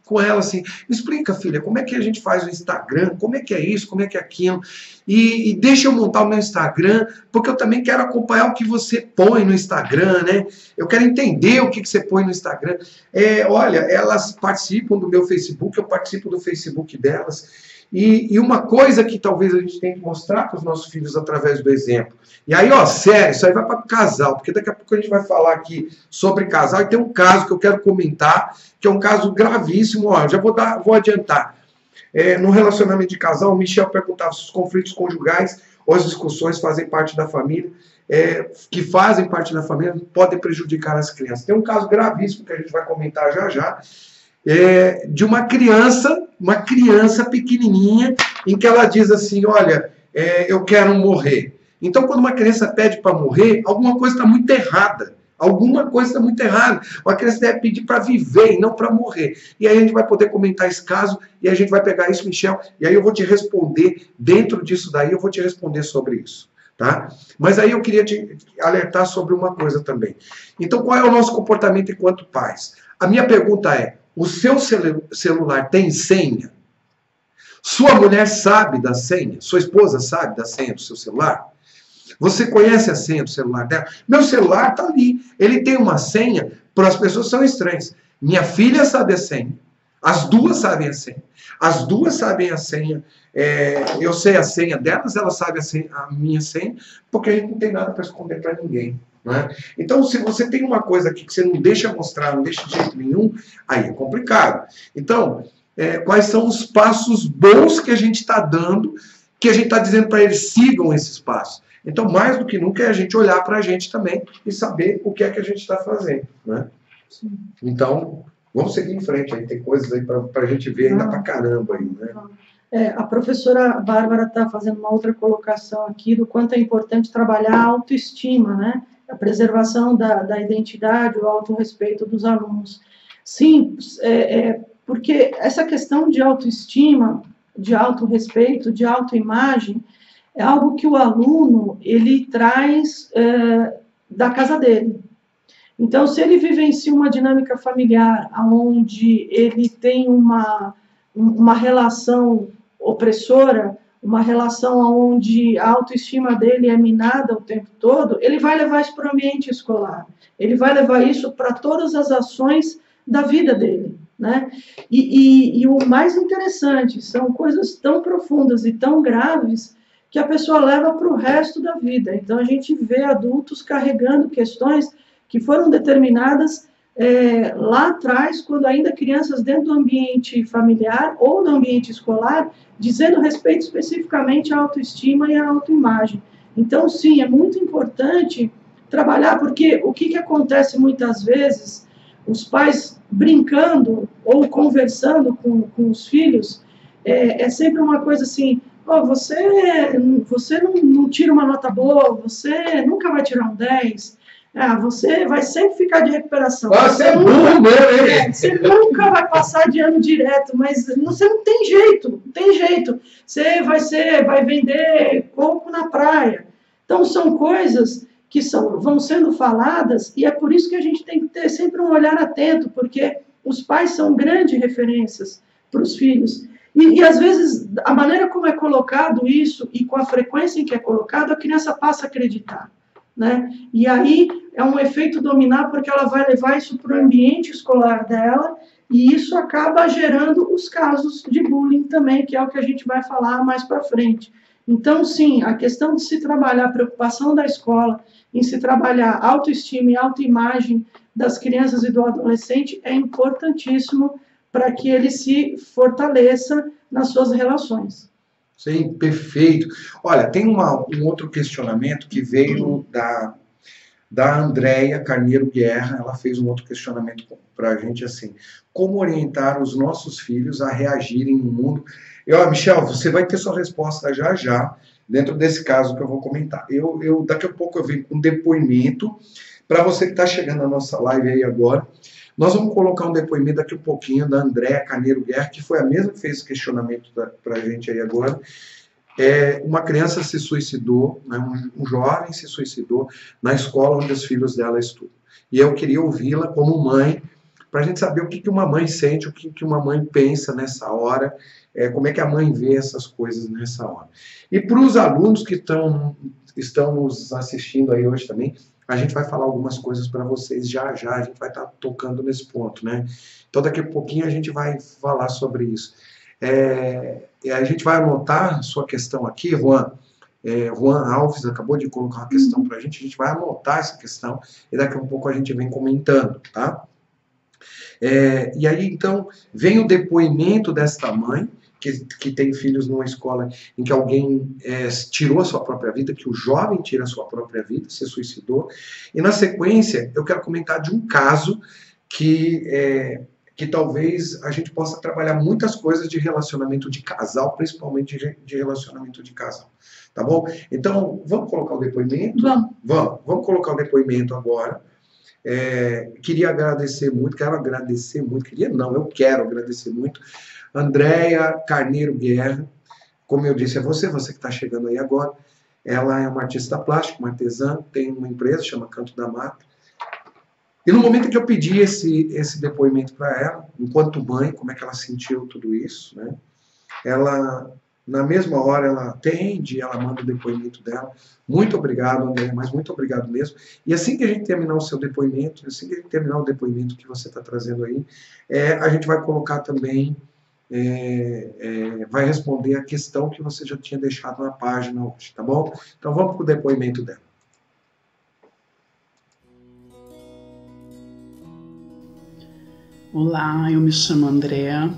com ela assim: me explica, filha, como é que a gente faz o Instagram? Como é que é isso? Como é que é aquilo? E deixa eu montar o meu Instagram, porque eu também quero acompanhar o que você põe no Instagram, né? Eu quero entender o que você põe no Instagram. Olha, elas participam do meu Facebook, eu participo do Facebook delas. E uma coisa que talvez a gente tenha que mostrar para os nossos filhos através do exemplo. E aí, sério, isso aí vai para casal, porque daqui a pouco a gente vai falar aqui sobre casal, e tem um caso que eu quero comentar, que é um caso gravíssimo. Eu já vou adiantar. No relacionamento de casal, o Michel perguntava se os conflitos conjugais ou as discussões fazem parte da família, que fazem parte da família, podem prejudicar as crianças. Tem um caso gravíssimo que a gente vai comentar já já, de uma criança pequenininha, em que ela diz assim: olha, eu quero morrer. Então, quando uma criança pede para morrer, alguma coisa está muito errada. Alguma coisa está muito errada. A criança deve pedir para viver e não para morrer. E aí a gente vai poder comentar esse caso, e a gente vai pegar isso, Michel, e aí eu vou te responder, dentro disso daí, eu vou te responder sobre isso. Tá? Mas aí eu queria te alertar sobre uma coisa também. Então, qual é o nosso comportamento enquanto pais? A minha pergunta é: o seu celular tem senha? Sua mulher sabe da senha? Sua esposa sabe da senha do seu celular? Você conhece a senha do celular dela? Meu celular está ali. Ele tem uma senha para as pessoas que são estranhas. Minha filha sabe a senha. As duas sabem a senha. As duas sabem a senha. Eu sei a senha delas, elas sabem a minha senha, porque a gente não tem nada para esconder para ninguém. Né? Então, se você tem uma coisa aqui que você não deixa mostrar, não deixa de jeito nenhum, aí é complicado. Então, quais são os passos bons que a gente está dando, que a gente está dizendo para eles sigam esses passos? Então, mais do que nunca, é a gente olhar para a gente também e saber o que é que a gente está fazendo. Né? Sim. Então, vamos seguir em frente. Aí tem coisas aí para a gente ver ainda para caramba. Aí, né? A professora Bárbara está fazendo uma outra colocação aqui do quanto é importante trabalhar a autoestima, né? A preservação da identidade, o autorrespeito dos alunos. Sim, porque essa questão de autoestima, de autorrespeito, de autoimagem, é algo que o aluno ele traz da casa dele. Então, se ele vivencia uma dinâmica familiar onde ele tem uma relação opressora, uma relação onde a autoestima dele é minada o tempo todo, ele vai levar isso para o ambiente escolar. Ele vai levar isso para todas as ações da vida dele. Né? E o mais interessante, são coisas tão profundas e tão graves que a pessoa leva para o resto da vida. Então, a gente vê adultos carregando questões que foram determinadas lá atrás, quando ainda crianças dentro do ambiente familiar ou do ambiente escolar, dizendo respeito especificamente à autoestima e à autoimagem. Então, sim, é muito importante trabalhar, porque o que acontece muitas vezes, os pais brincando ou conversando com os filhos, é sempre uma coisa assim: você não tira uma nota boa, você nunca vai tirar um 10, Você vai sempre ficar de recuperação. Você é burro, né? Você nunca vai passar de ano direto, mas você não tem jeito, não tem jeito. Você vai vender coco na praia. Então, são coisas que vão sendo faladas, e é por isso que a gente tem que ter sempre um olhar atento, porque os pais são grandes referências para os filhos. E, às vezes, a maneira como é colocado isso, e com a frequência em que é colocado, a criança passa a acreditar, né? E aí é um efeito dominó, porque ela vai levar isso para o ambiente escolar dela, e isso acaba gerando os casos de bullying também, que é o que a gente vai falar mais para frente. Então, sim, a questão de se trabalhar a preocupação da escola, em se trabalhar autoestima e autoimagem das crianças e do adolescente é importantíssimo para que ele se fortaleça nas suas relações. Sim, perfeito. Olha, tem um outro questionamento que veio da Andréia Carneiro Guerra. Ela fez um outro questionamento para a gente assim: como orientar os nossos filhos a reagirem no mundo? Michel, você vai ter sua resposta já, dentro desse caso que eu vou comentar. Daqui a pouco eu venho com um depoimento. Para você que está chegando na nossa live aí agora, nós vamos colocar um depoimento daqui a pouquinho da Andréia Carneiro Guerra, que foi a mesma que fez esse questionamento para a gente aí agora. Uma criança se suicidou, né, um jovem se suicidou na escola onde os filhos dela estudam. E eu queria ouvi-la como mãe, para a gente saber o que uma mãe sente, o que uma mãe pensa nessa hora, como é que a mãe vê essas coisas nessa hora. E para os alunos que estão nos assistindo aí hoje também, a gente vai falar algumas coisas para vocês já, a gente vai estar tocando nesse ponto, né? Então daqui a pouquinho a gente vai falar sobre isso. A gente vai anotar sua questão aqui, Juan. Juan Alves acabou de colocar uma questão para a gente vai anotar essa questão e daqui a pouco a gente vem comentando, tá? E aí, então, vem o depoimento desta mãe, que tem filhos numa escola em que alguém tirou a sua própria vida, que o jovem tira a sua própria vida, se suicidou. E na sequência, eu quero comentar de um caso que talvez a gente possa trabalhar muitas coisas de relacionamento de casal, principalmente de relacionamento de casal. Tá bom? Então, vamos colocar o depoimento? Vamos colocar o depoimento agora. Quero agradecer muito, eu quero agradecer muito Andréia Carneiro Guerra. Como eu disse, você que está chegando aí agora. Ela é uma artista plástica, uma artesã, tem uma empresa, chama Canto da Mata. E no momento que eu pedi esse depoimento para ela, enquanto mãe, como é que ela sentiu tudo isso, né? Ela, na mesma hora, ela atende, ela manda o depoimento dela. Muito obrigado, André, mas muito obrigado mesmo. E assim que a gente terminar o seu depoimento, assim que a gente terminar o depoimento que você está trazendo aí, a gente vai colocar também, vai responder a questão que você já tinha deixado na página hoje, tá bom? Então vamos para o depoimento dela. Olá, eu me chamo Andréa,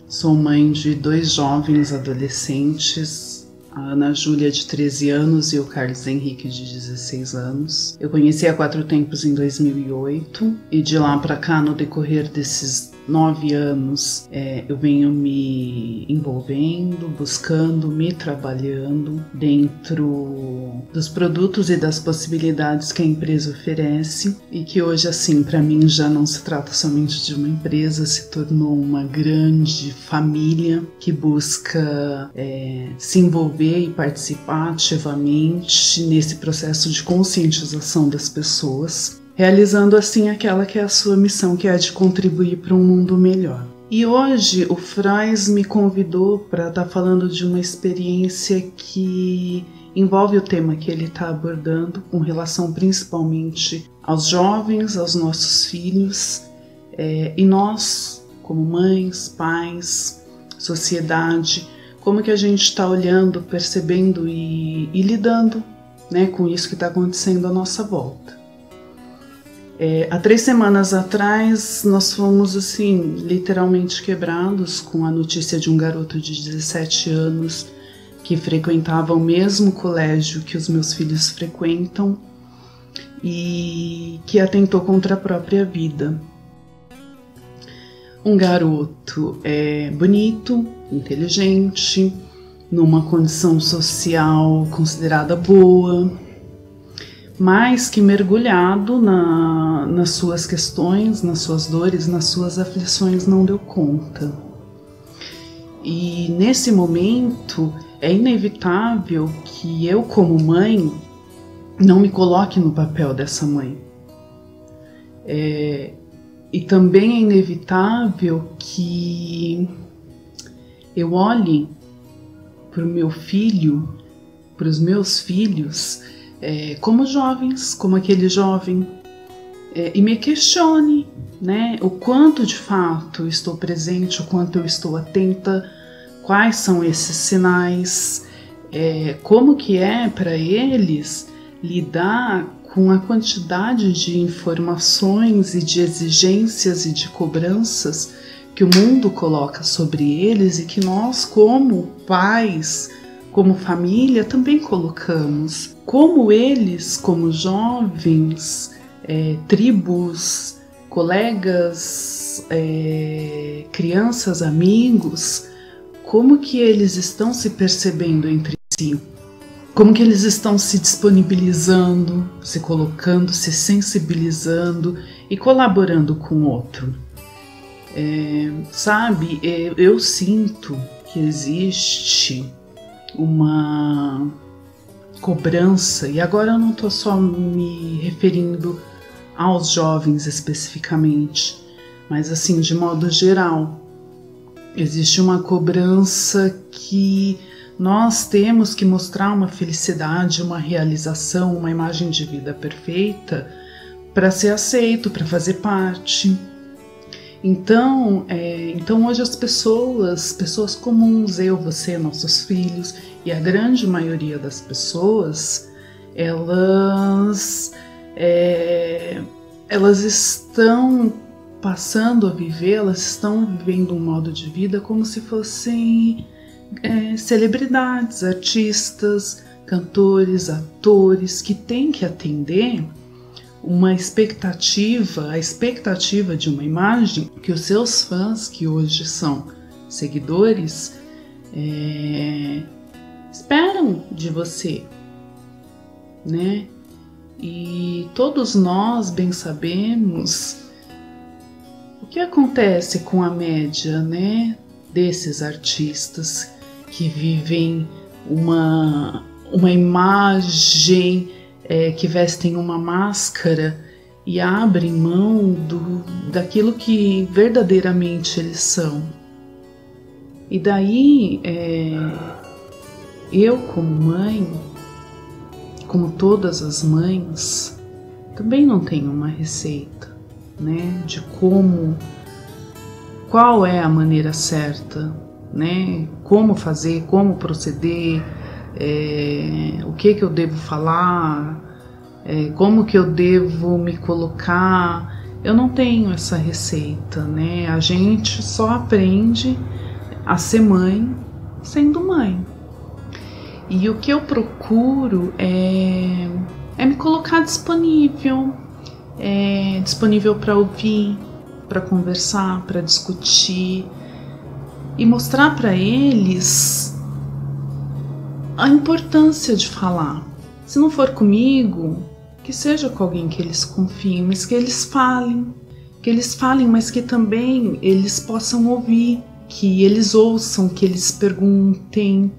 sou mãe de 2 jovens adolescentes, a Ana Júlia de 13 anos e o Carlos Henrique de 16 anos. Eu conheci a Quatro Tempos em 2008 e de lá para cá, no decorrer desses 9 anos, eu venho me envolvendo, buscando, me trabalhando dentro dos produtos e das possibilidades que a empresa oferece e que hoje, assim, para mim já não se trata somente de uma empresa, se tornou uma grande família que busca se envolver e participar ativamente nesse processo de conscientização das pessoas, realizando assim aquela que é a sua missão, que é a de contribuir para um mundo melhor. E hoje o Frais me convidou para estar falando de uma experiência que envolve o tema que ele está abordando, com relação principalmente aos jovens, aos nossos filhos, e nós, como mães, pais, sociedade, como que a gente está olhando, percebendo e lidando, né, com isso que está acontecendo à nossa volta. Há 3 semanas atrás, nós fomos, assim, literalmente quebrados com a notícia de um garoto de 17 anos que frequentava o mesmo colégio que os meus filhos frequentam e que atentou contra a própria vida. Um garoto bonito, inteligente, numa condição social considerada boa, mais que mergulhado nas suas questões, nas suas dores, nas suas aflições, não deu conta. E nesse momento é inevitável que eu, como mãe, não me coloque no papel dessa mãe. E também é inevitável que eu olhe para o meu filho, para os meus filhos, como jovens, como aquele jovem, e me questione, né, o quanto de fato eu estou presente, o quanto eu estou atenta, quais são esses sinais, como que é para eles lidar com a quantidade de informações e de exigências e de cobranças que o mundo coloca sobre eles e que nós, como pais, como família, também colocamos. Como eles, como jovens, tribos, colegas, crianças, amigos, como que eles estão se percebendo entre si? Como que eles estão se disponibilizando, se colocando, se sensibilizando e colaborando com o outro? Sabe, eu sinto que existe uma cobrança, e agora eu não estou só me referindo aos jovens especificamente, mas assim, de modo geral, existe uma cobrança que nós temos que mostrar uma felicidade, uma realização, uma imagem de vida perfeita para ser aceito, para fazer parte. Então hoje as pessoas comuns, eu, você, nossos filhos e a grande maioria das pessoas, elas estão passando a viver, elas estão vivendo um modo de vida como se fossem celebridades, artistas, cantores, atores, que têm que atender uma expectativa, a expectativa de uma imagem que os seus fãs, que hoje são seguidores, esperam de você, né? E todos nós bem sabemos o que acontece com a média, né, desses artistas que vivem uma imagem, que vestem uma máscara e abrem mão daquilo que verdadeiramente eles são. E daí, eu como mãe, como todas as mães, também não tenho uma receita, né, de qual é a maneira certa, né, como fazer, como proceder, o que eu devo falar, como que eu devo me colocar. Eu não tenho essa receita, né? A gente só aprende a ser mãe sendo mãe. E o que eu procuro é me colocar disponível, disponível para ouvir, para conversar, para discutir e mostrar para eles a importância de falar. Se não for comigo, que seja com alguém que eles confiem, mas que eles falem, mas que também eles possam ouvir, que eles ouçam, que eles perguntem,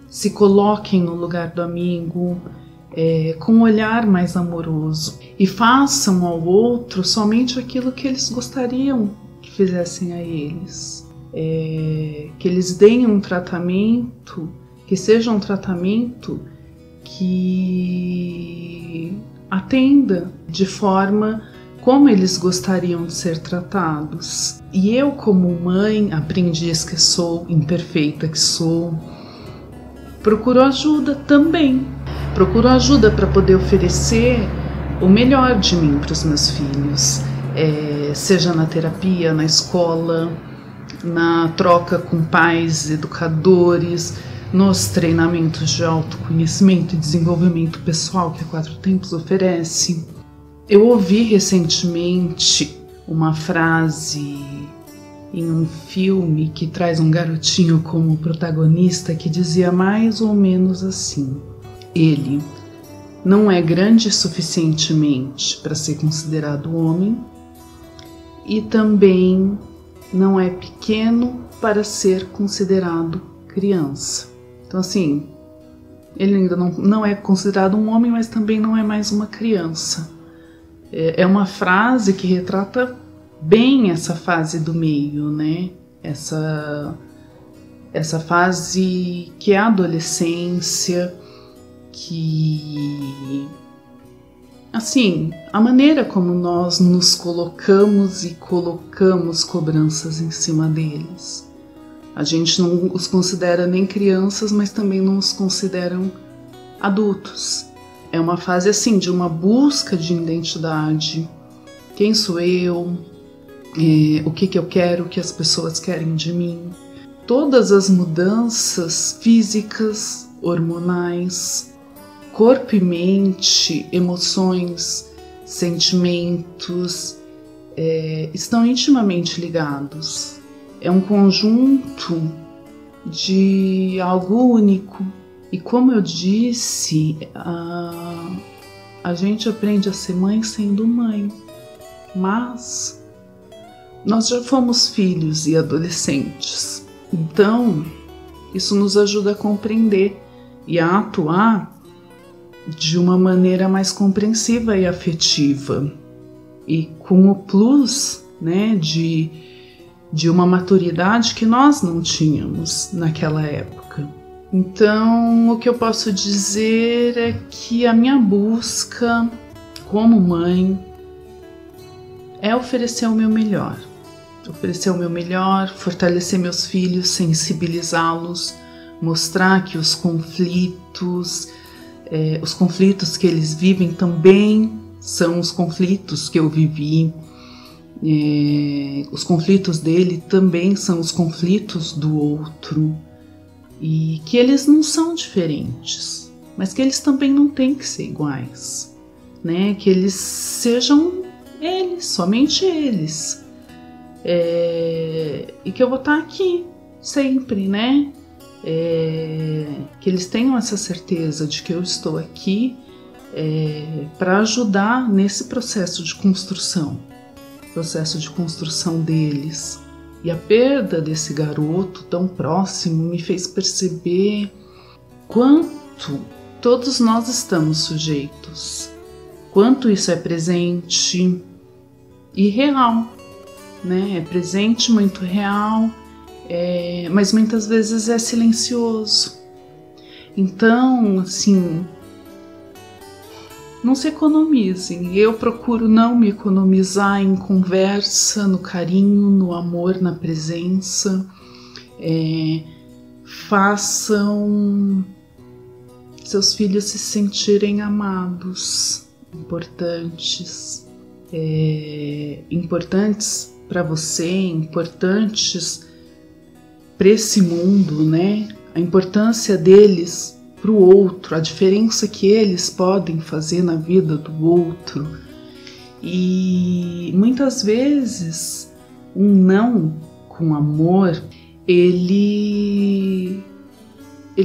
se coloquem no lugar do amigo, com um olhar mais amoroso, e façam ao outro somente aquilo que eles gostariam que fizessem a eles, que eles deem um tratamento, que seja um tratamento que atenda de forma como eles gostariam de ser tratados. E eu, como mãe, aprendiz que sou, imperfeita que sou, procuro ajuda também. Procuro ajuda para poder oferecer o melhor de mim para os meus filhos, seja na terapia, na escola, na troca com pais, educadores, nos treinamentos de autoconhecimento e desenvolvimento pessoal que a Quatro Tempos oferece. Eu ouvi recentemente uma frase em um filme que traz um garotinho como protagonista que dizia mais ou menos assim: ele, não é grande suficientemente para ser considerado homem e também não é pequeno para ser considerado criança. Então, assim, ele ainda não é considerado um homem, mas também não é mais uma criança. É uma frase que retrata bem essa fase do meio, né? Essa fase que é a adolescência, que, assim, a maneira como nós nos colocamos e colocamos cobranças em cima deles. A gente não os considera nem crianças, mas também não os consideram adultos. É uma fase, assim, de uma busca de identidade. Quem sou eu? O que eu quero? O que as pessoas querem de mim? Todas as mudanças físicas, hormonais, corpo e mente, emoções, sentimentos, estão intimamente ligados. É um conjunto de algo único. E como eu disse, a gente aprende a ser mãe sendo mãe, mas nós já fomos filhos e adolescentes. Então, isso nos ajuda a compreender e a atuar de uma maneira mais compreensiva e afetiva. E com o plus, né, de uma maturidade que nós não tínhamos naquela época. Então, o que eu posso dizer é que a minha busca como mãe é oferecer o meu melhor. Oferecer o meu melhor, fortalecer meus filhos, sensibilizá-los, mostrar que os conflitos que eles vivem também são os conflitos que eu vivi. Os conflitos dele também são os conflitos do outro. E que eles não são diferentes, mas que eles também não têm que ser iguais, né? Que eles sejam eles, somente eles. E que eu vou estar aqui sempre, né? Que eles tenham essa certeza de que eu estou aqui para ajudar nesse processo de construção deles. E a perda desse garoto tão próximo me fez perceber quanto todos nós estamos sujeitos, quanto isso é presente e real, né? É presente, muito real, mas muitas vezes é silencioso. Então, assim, não se economizem. Eu procuro não me economizar em conversa, no carinho, no amor, na presença. Façam seus filhos se sentirem amados, importantes, importantes para você, importantes para esse mundo, né? A importância deles para o outro, a diferença que eles podem fazer na vida do outro. E muitas vezes um não com amor, ele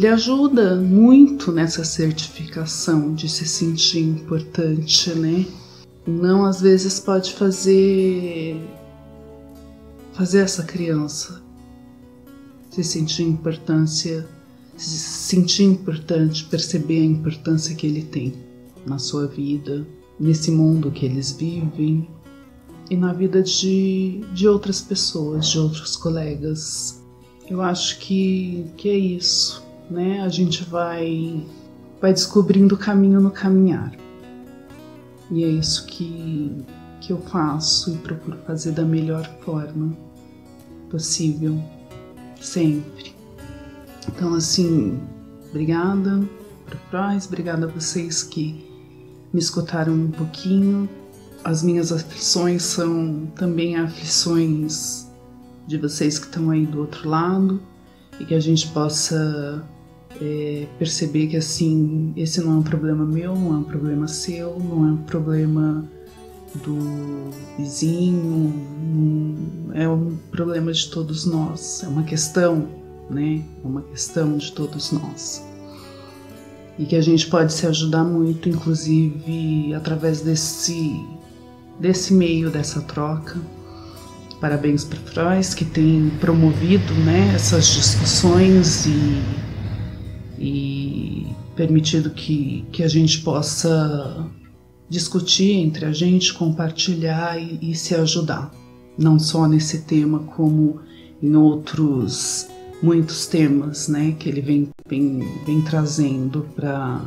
ajuda muito nessa certificação de se sentir importante, né? Um não às vezes pode fazer essa criança se sentir importante, perceber a importância que ele tem na sua vida, nesse mundo que eles vivem e na vida de outras pessoas, de outros colegas. Eu acho que é isso, né? A gente vai descobrindo o caminho no caminhar. E é isso que eu faço e procuro fazer da melhor forma possível, sempre. Então, assim, obrigada, Profraz, obrigada a vocês que me escutaram um pouquinho. As minhas aflições são também aflições de vocês que estão aí do outro lado e que a gente possa perceber que, assim, esse não é um problema meu, não é um problema seu, não é um problema do vizinho, é um problema de todos nós, é uma questão, né? É uma questão de todos nós. e que a gente pode se ajudar muito, inclusive através desse meio, dessa troca. Parabéns para a Frois, que tem promovido, né, essas discussões e permitido que a gente possa discutir entre a gente, compartilhar e se ajudar. Não só nesse tema, como em outros muitos temas, né, que ele vem trazendo para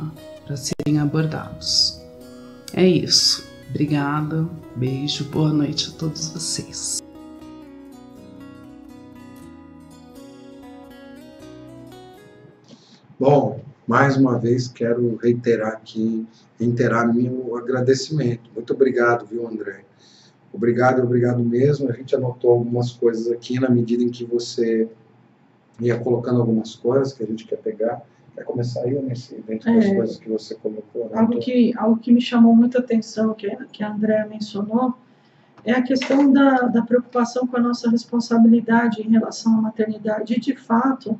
serem abordados. É isso. Obrigada, beijo, boa noite a todos vocês. Bom, mais uma vez quero reiterar meu agradecimento. Muito obrigado, viu, André? Obrigado mesmo. A gente anotou algumas coisas aqui na medida em que você ia colocando algumas coisas que a gente quer pegar. Quer começar aí dentro das coisas que você colocou? Né? Algo que me chamou muita atenção, que a Andréa mencionou, é a questão da preocupação com a nossa responsabilidade em relação à maternidade. E, de fato,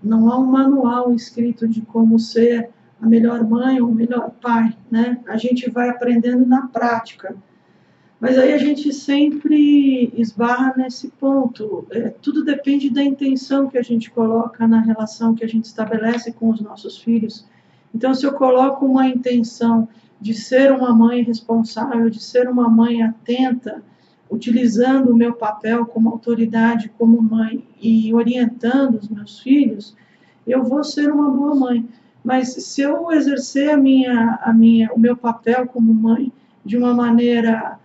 não há um manual escrito de como ser a melhor mãe ou o melhor pai, né? A gente vai aprendendo na prática. Mas aí a gente sempre esbarra nesse ponto. Tudo depende da intenção que a gente coloca na relação que a gente estabelece com os nossos filhos. Então, se eu coloco uma intenção de ser uma mãe responsável, de ser uma mãe atenta, utilizando o meu papel como autoridade, como mãe, e orientando os meus filhos, eu vou ser uma boa mãe. Mas se eu exercer o meu papel como mãe de uma maneira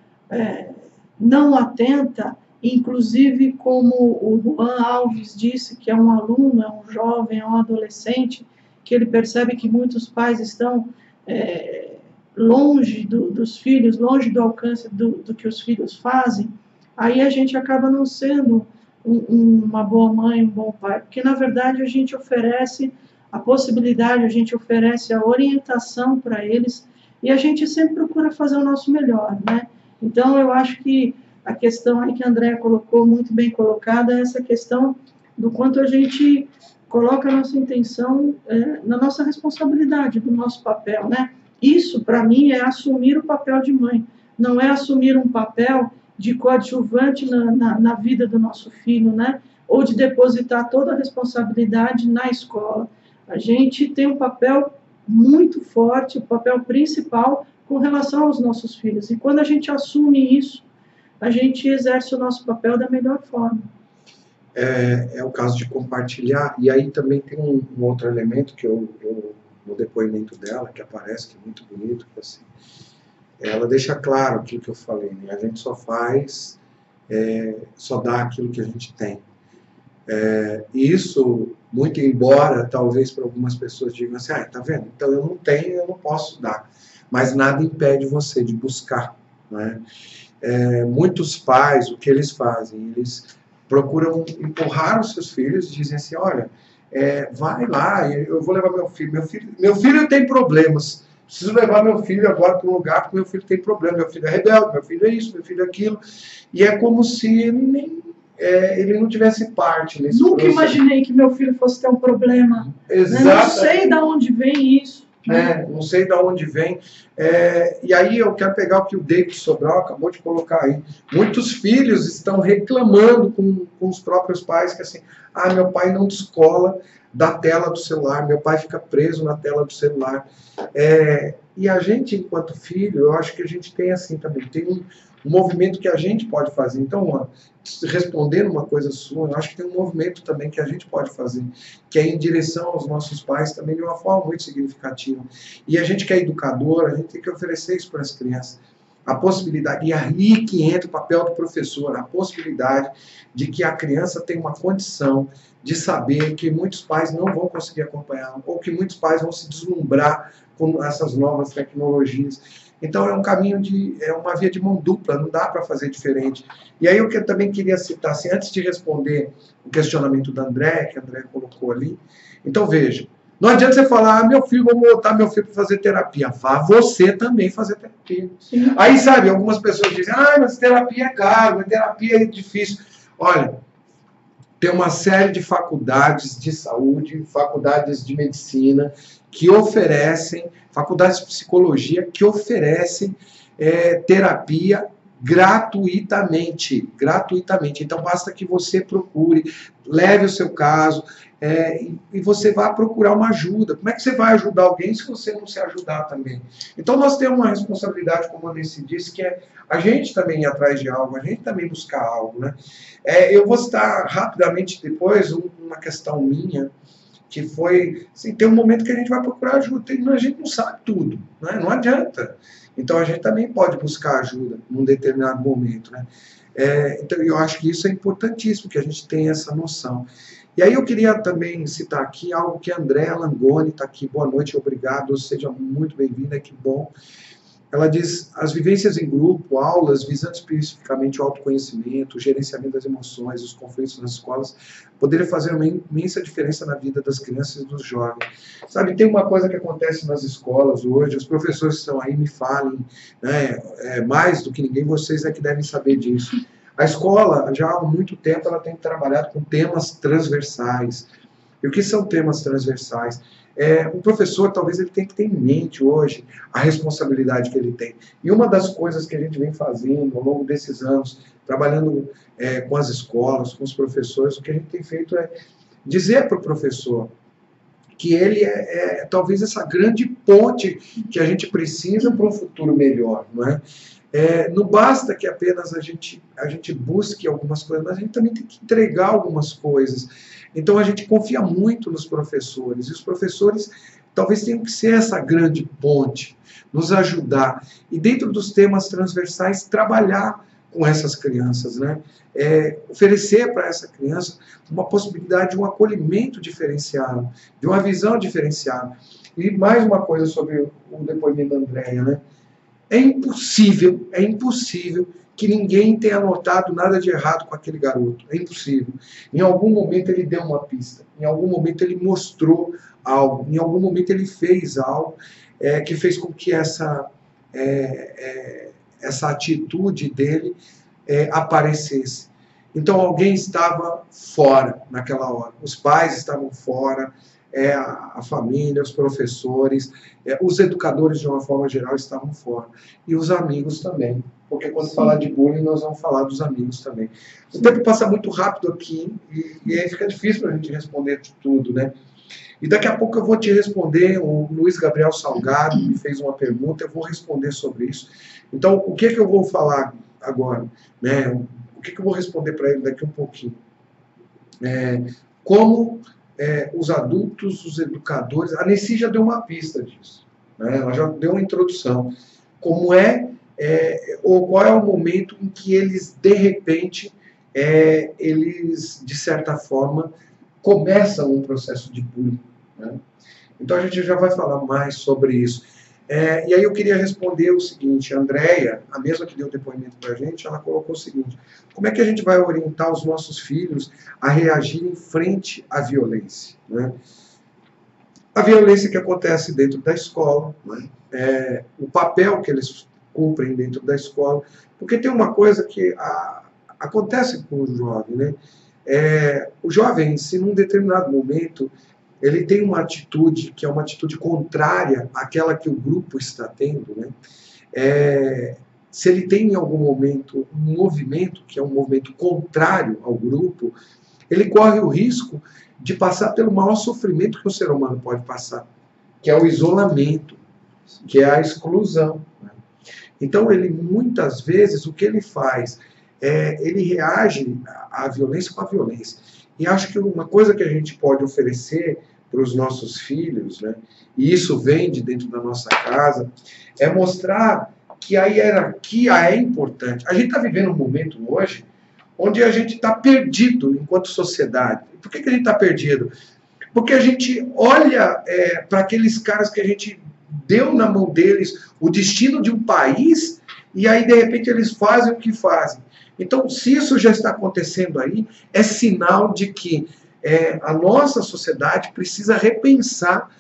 não atenta, inclusive como o Juan Alves disse, que é um aluno, é um jovem, é um adolescente, que ele percebe que muitos pais estão longe dos filhos, longe do alcance do que os filhos fazem, aí a gente acaba não sendo uma boa mãe, um bom pai, porque na verdade a gente oferece a possibilidade, a gente oferece a orientação para eles, e a gente sempre procura fazer o nosso melhor, né? Então, eu acho que a questão aí que a Andréa colocou, muito bem colocada, é essa questão do quanto a gente coloca a nossa intenção na nossa responsabilidade, do nosso papel, né? Isso, para mim, é assumir o papel de mãe, não é assumir um papel de coadjuvante na vida do nosso filho, né? Ou de depositar toda a responsabilidade na escola. A gente tem um papel muito forte, o papel principal com relação aos nossos filhos. E quando a gente assume isso, a gente exerce o nosso papel da melhor forma. É o caso de compartilhar. E aí também tem um outro elemento que no depoimento dela, que aparece, que é muito bonito, que assim, ela deixa claro aquilo que eu falei, né? A gente só dá aquilo que a gente tem. Isso, muito embora, talvez para algumas pessoas digam assim, tá vendo? Então eu não tenho, eu não posso dar. Mas nada impede você de buscar, né? Muitos pais, o que eles fazem? Eles procuram empurrar os seus filhos, dizem assim, olha, vai lá, eu vou levar meu filho tem problemas, preciso levar meu filho agora para um lugar porque meu filho tem problema, meu filho é rebelde, meu filho é isso, meu filho é aquilo, e é como se ele não tivesse parte nesse Nunca processo. Imaginei que meu filho fosse ter um problema. Exato. Né? Não sei de onde vem isso. Não sei de onde vem. E aí eu quero pegar o que o David Sobral acabou de colocar aí. Muitos filhos estão reclamando com os próprios pais que assim, meu pai não descola da tela do celular, meu pai fica preso na tela do celular. E a gente, enquanto filho, eu acho que a gente tem assim também, tem um movimento que a gente pode fazer. Então, respondendo uma coisa sua, eu acho que tem um movimento também que a gente pode fazer, que é em direção aos nossos pais também de uma forma muito significativa. E a gente que é educador, a gente tem que oferecer isso para as crianças. A possibilidade, e aí que entra o papel do professor, a possibilidade de que a criança tenha uma condição de saber que muitos pais não vão conseguir acompanhar, ou que muitos pais vão se deslumbrar com essas novas tecnologias. Então é um caminho é uma via de mão dupla, não dá para fazer diferente. E aí eu também queria citar, assim, antes de responder o questionamento da André, que a André colocou ali, então veja, não adianta você falar, meu filho, vou botar meu filho para fazer terapia. Vá você também fazer terapia. Sim. Aí, sabe, algumas pessoas dizem, mas terapia é caro, terapia é difícil. Olha, tem uma série de faculdades de saúde, faculdades de medicina, que oferecem, faculdades de psicologia que oferecem terapia gratuitamente. Então basta que você procure, leve o seu caso e você vá procurar uma ajuda. Como é que você vai ajudar alguém se você não se ajudar também? Então nós temos uma responsabilidade, como a Nancy disse, que é a gente também ir atrás de algo, a gente também buscar algo, né? Eu vou citar rapidamente depois uma questão minha, que foi, assim, tem um momento que a gente vai procurar ajuda, a gente não sabe tudo, né? Não adianta. Então a gente também pode buscar ajuda num determinado momento, né? Então eu acho que isso é importantíssimo, que a gente tenha essa noção. E aí eu queria também citar aqui algo que a Andréa Langoni está aqui. Boa noite, obrigado, seja muito bem-vinda, que bom. Ela diz, as vivências em grupo, aulas visando especificamente o autoconhecimento, o gerenciamento das emoções, os conflitos nas escolas, poderiam fazer uma imensa diferença na vida das crianças e dos jovens. Sabe, tem uma coisa que acontece nas escolas hoje, os professores que estão aí me falem, né, mais do que ninguém, vocês é que devem saber disso. A escola, já há muito tempo, ela tem trabalhado com temas transversais. E o que são temas transversais? Um professor, talvez ele tenha que ter em mente hoje a responsabilidade que ele tem. E uma das coisas que a gente vem fazendo ao longo desses anos, trabalhando com as escolas, com os professores, o que a gente tem feito é dizer para o professor que ele talvez essa grande ponte que a gente precisa para um futuro melhor, não é? Não basta que apenas a gente busque algumas coisas, mas a gente também tem que entregar algumas coisas. Então a gente confia muito nos professores, e os professores talvez tenham que ser essa grande ponte, nos ajudar, e dentro dos temas transversais, trabalhar com essas crianças, né? Oferecer para essa criança uma possibilidade de um acolhimento diferenciado, de uma visão diferenciada. E mais uma coisa sobre o depoimento da Andréa, né? É impossível que ninguém tenha notado nada de errado com aquele garoto. É impossível. Em algum momento ele deu uma pista, em algum momento ele mostrou algo, em algum momento ele fez algo que fez com que essa atitude dele aparecesse. Então alguém estava fora naquela hora. Os pais estavam fora, a família, os professores, os educadores de uma forma geral estavam fora. E os amigos também. Porque quando falar de bullying, nós vamos falar dos amigos também. O tempo passa muito rápido aqui e aí fica difícil para a gente responder de tudo, né? E daqui a pouco eu vou te responder. O Luiz Gabriel Salgado me fez uma pergunta, eu vou responder sobre isso. Então, o que eu vou falar agora? Né? O que eu vou responder para ele daqui um pouquinho? Como os adultos, os educadores... A Nessi já deu uma pista disso, né? Ela já deu uma introdução. Como ou qual é o momento em que eles, de repente, eles, de certa forma, começam um processo de bullying, né? Então a gente já vai falar mais sobre isso. E aí eu queria responder o seguinte, a Andréa, a mesma que deu o depoimento para a gente, ela colocou o seguinte: como é que a gente vai orientar os nossos filhos a reagirem frente à violência, né? A violência que acontece dentro da escola, né? O papel que eles cumprem dentro da escola, porque tem uma coisa que acontece com o jovem, né? O jovem, se num determinado momento ele tem uma atitude que é uma atitude contrária àquela que o grupo está tendo, né? Se ele tem em algum momento um movimento que é um movimento contrário ao grupo, ele corre o risco de passar pelo maior sofrimento que o ser humano pode passar, que é o isolamento, que é a exclusão, né? Então, ele, muitas vezes, o que ele faz ele reage à violência com a violência. E acho que uma coisa que a gente pode oferecer para os nossos filhos, né, e isso vem de dentro da nossa casa, é mostrar que a hierarquia é importante. A gente está vivendo um momento hoje onde a gente está perdido enquanto sociedade. Por que a gente está perdido? Porque a gente olha para aqueles caras que a gente deu na mão deles o destino de um país, e aí, de repente, eles fazem o que fazem. Então, se isso já está acontecendo aí, é sinal de que a nossa sociedade precisa repensar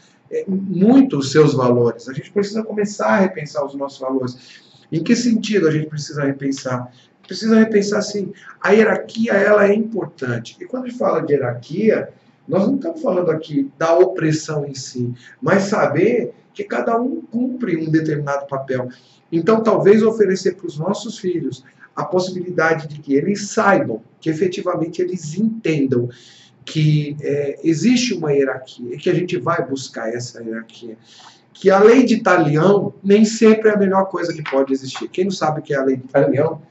muito os seus valores. A gente precisa começar a repensar os nossos valores. Em que sentido a gente precisa repensar? Precisa repensar assim, a hierarquia ela é importante. E quando a gente fala de hierarquia, Nós não estamos falando aqui da opressão em si, mas saber que cada um cumpre um determinado papel. Então, talvez oferecer para os nossos filhos a possibilidade de que eles saibam, que efetivamente eles entendam que existe uma hierarquia e que a gente vai buscar essa hierarquia. Que a lei de Talião nem sempre é a melhor coisa que pode existir. Quem não sabe o que é a lei de Talião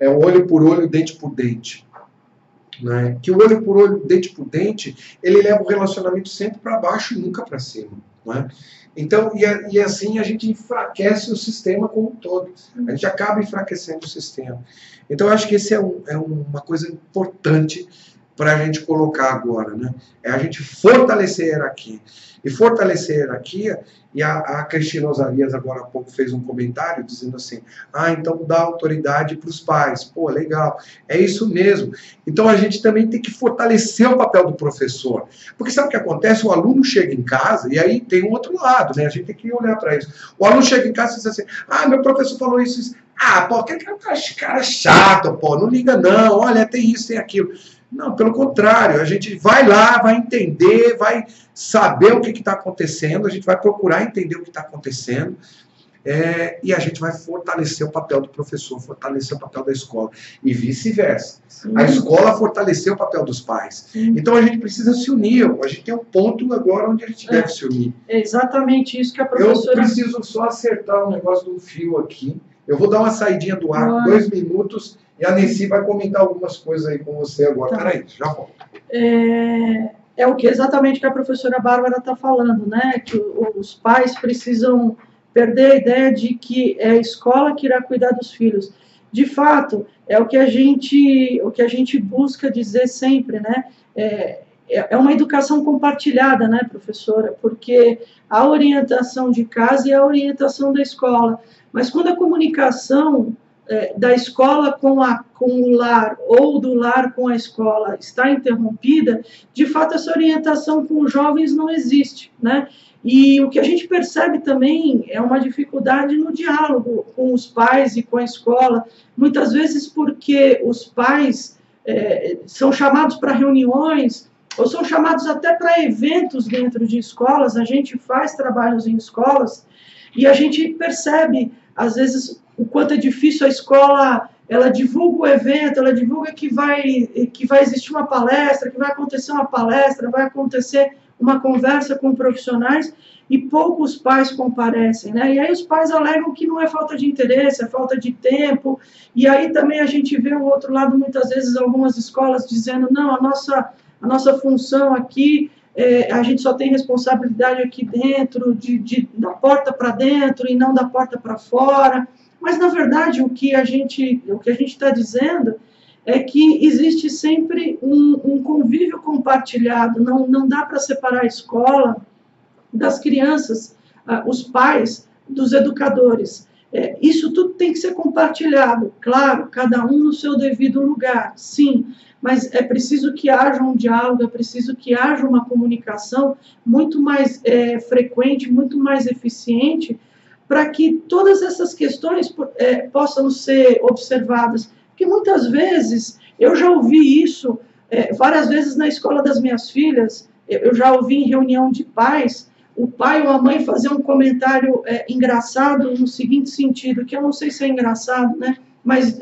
é olho por olho, dente por dente. Né? Que o olho por olho, dente por dente, ele leva o relacionamento sempre para baixo e nunca para cima. Né? Então, e assim a gente enfraquece o sistema como um todo. A gente acaba enfraquecendo o sistema. Então, eu acho que esse é uma coisa importante para a gente colocar agora. Né? É a gente fortalecer a hierarquia. E fortalecer a hierarquia, e a Cristina Osarias agora há pouco fez um comentário dizendo assim, então dá autoridade para os pais. Pô, legal, é isso mesmo. Então a gente também tem que fortalecer o papel do professor. Porque sabe o que acontece? O aluno chega em casa, e aí tem um outro lado, né? A gente tem que olhar para isso. O aluno chega em casa e diz assim, meu professor falou isso. Pô, aquele cara chato, pô, não liga não, olha, tem isso, tem aquilo. Não, pelo contrário, a gente vai lá, vai entender, vai saber o que está acontecendo, a gente vai procurar entender o que está acontecendo, e a gente vai fortalecer o papel do professor, fortalecer o papel da escola, e vice-versa. A escola fortalecer o papel dos pais. Sim. Então a gente precisa se unir, a gente tem um ponto agora onde a gente deve se unir. É exatamente isso que a professora... Eu preciso só acertar um negócio do fio aqui, eu vou dar uma saidinha do ar, 2 minutos, e a Nessi vai comentar algumas coisas aí com você agora. Tá. Peraí, já volto. É o que exatamente que a professora Bárbara está falando, né? Que os pais precisam perder a ideia de que é a escola que irá cuidar dos filhos. De fato, é o que a gente busca dizer sempre, né? É uma educação compartilhada, né, professora? Porque a orientação de casa e a orientação da escola. Mas quando a comunicação da escola com o lar ou do lar com a escola está interrompida, de fato essa orientação com os jovens não existe, né? E o que a gente percebe também é uma dificuldade no diálogo com os pais e com a escola, muitas vezes porque os pais são chamados para reuniões ou são chamados até para eventos dentro de escolas. A gente faz trabalhos em escolas e a gente percebe, às vezes, o quanto é difícil a escola, ela divulga o evento, ela divulga que vai existir uma palestra, que vai acontecer uma palestra, vai acontecer uma conversa com profissionais, e poucos pais comparecem, né? E aí os pais alegam que não é falta de interesse, é falta de tempo, e aí também a gente vê o outro lado, muitas vezes, algumas escolas dizendo, não, a nossa função aqui, a gente só tem responsabilidade aqui dentro, da porta para dentro e não da porta para fora. Mas, na verdade, o que a gente está dizendo é que existe sempre um convívio compartilhado, não dá para separar a escola das crianças, os pais dos educadores. Isso tudo tem que ser compartilhado, claro, cada um no seu devido lugar, sim, mas é preciso que haja um diálogo, é preciso que haja uma comunicação muito mais frequente, muito mais eficiente, para que todas essas questões possam ser observadas. Porque muitas vezes, eu já ouvi isso várias vezes na escola das minhas filhas, eu já ouvi em reunião de pais, o pai ou a mãe fazer um comentário engraçado no seguinte sentido, que eu não sei se é engraçado, né? Mas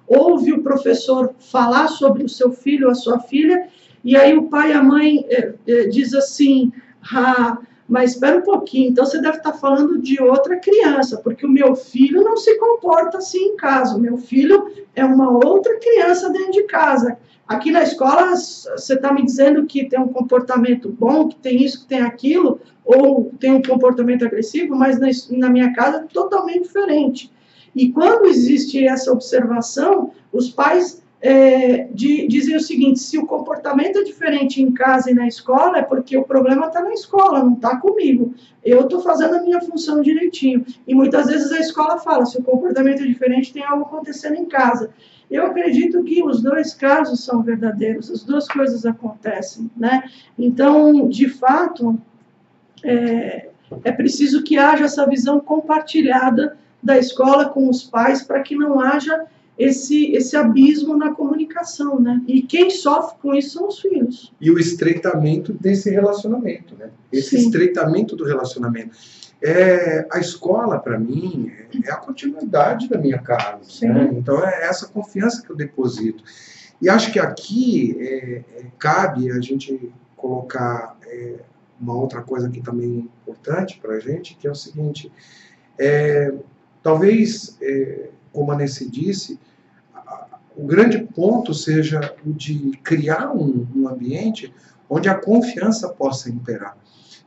ouve o professor falar sobre o seu filho ou a sua filha, e aí o pai e a mãe diz assim, mas espera um pouquinho, então você deve estar falando de outra criança, porque o meu filho não se comporta assim em casa, o meu filho é uma outra criança dentro de casa. Aqui na escola você está me dizendo que tem um comportamento bom, que tem isso, que tem aquilo, ou tem um comportamento agressivo, mas na minha casa é totalmente diferente. E quando existe essa observação, os pais dizem o seguinte, se o comportamento é diferente em casa e na escola, é porque o problema está na escola, não está comigo. Eu estou fazendo a minha função direitinho. E muitas vezes a escola fala, se o comportamento é diferente, tem algo acontecendo em casa. Eu acredito que os dois casos são verdadeiros, as duas coisas acontecem, né? Então, de fato, é preciso que haja essa visão compartilhada da escola com os pais, para que não haja esse abismo na comunicação, né? E quem sofre com isso são os filhos. E o estreitamento desse relacionamento, né? Esse Sim. estreitamento do relacionamento. A escola, para mim, é a continuidade da minha casa, né? Então, é essa confiança que eu deposito. E acho que aqui cabe a gente colocar uma outra coisa que também é importante para a gente, que é o seguinte, talvez, como a Nessi disse, o grande ponto seja o de criar um ambiente onde a confiança possa imperar.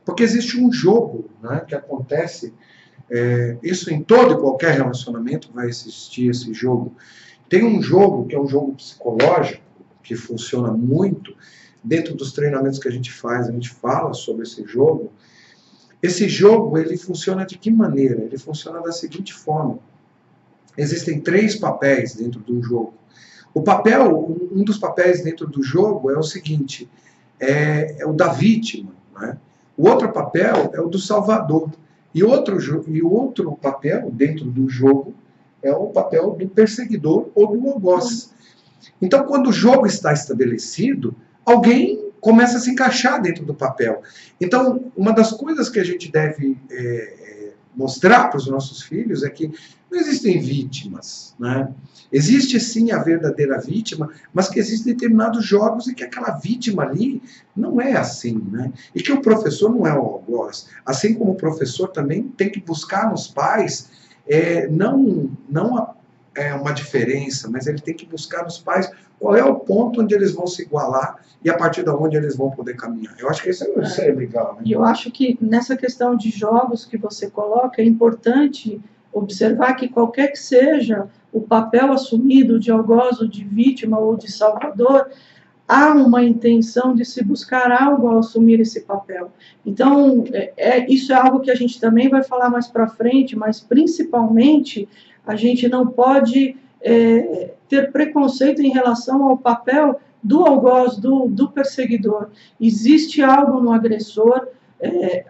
Porque existe um jogo, né, que acontece, isso em todo e qualquer relacionamento vai existir esse jogo. Tem um jogo que é um jogo psicológico, que funciona muito, dentro dos treinamentos que a gente faz, a gente fala sobre esse jogo. Esse jogo, ele funciona de que maneira? Ele funciona da seguinte forma. Existem 3 papéis dentro de um jogo. Um dos papéis dentro do jogo é o seguinte, é o da vítima, né? O outro papel é o do salvador. E outro papel dentro do jogo é o papel do perseguidor ou do algoz. Então, quando o jogo está estabelecido, alguém começa a se encaixar dentro do papel. Então, uma das coisas que a gente deve mostrar para os nossos filhos é que não existem vítimas, né? Existe sim a verdadeira vítima, mas que existem determinados jogos em que aquela vítima ali não é assim, né? E que o professor não é o algoz. Assim como o professor também tem que buscar nos pais não uma diferença, mas ele tem que buscar nos pais qual é o ponto onde eles vão se igualar e a partir de onde eles vão poder caminhar. Eu acho que isso é legal, né? E eu acho que nessa questão de jogos que você coloca, é importante observar que qualquer que seja o papel assumido de algoz, ou de vítima, ou de salvador, há uma intenção de se buscar algo ao assumir esse papel. Então, isso é algo que a gente também vai falar mais para frente, mas principalmente a gente não pode ter preconceito em relação ao papel do algoz, do perseguidor. Existe algo no agressor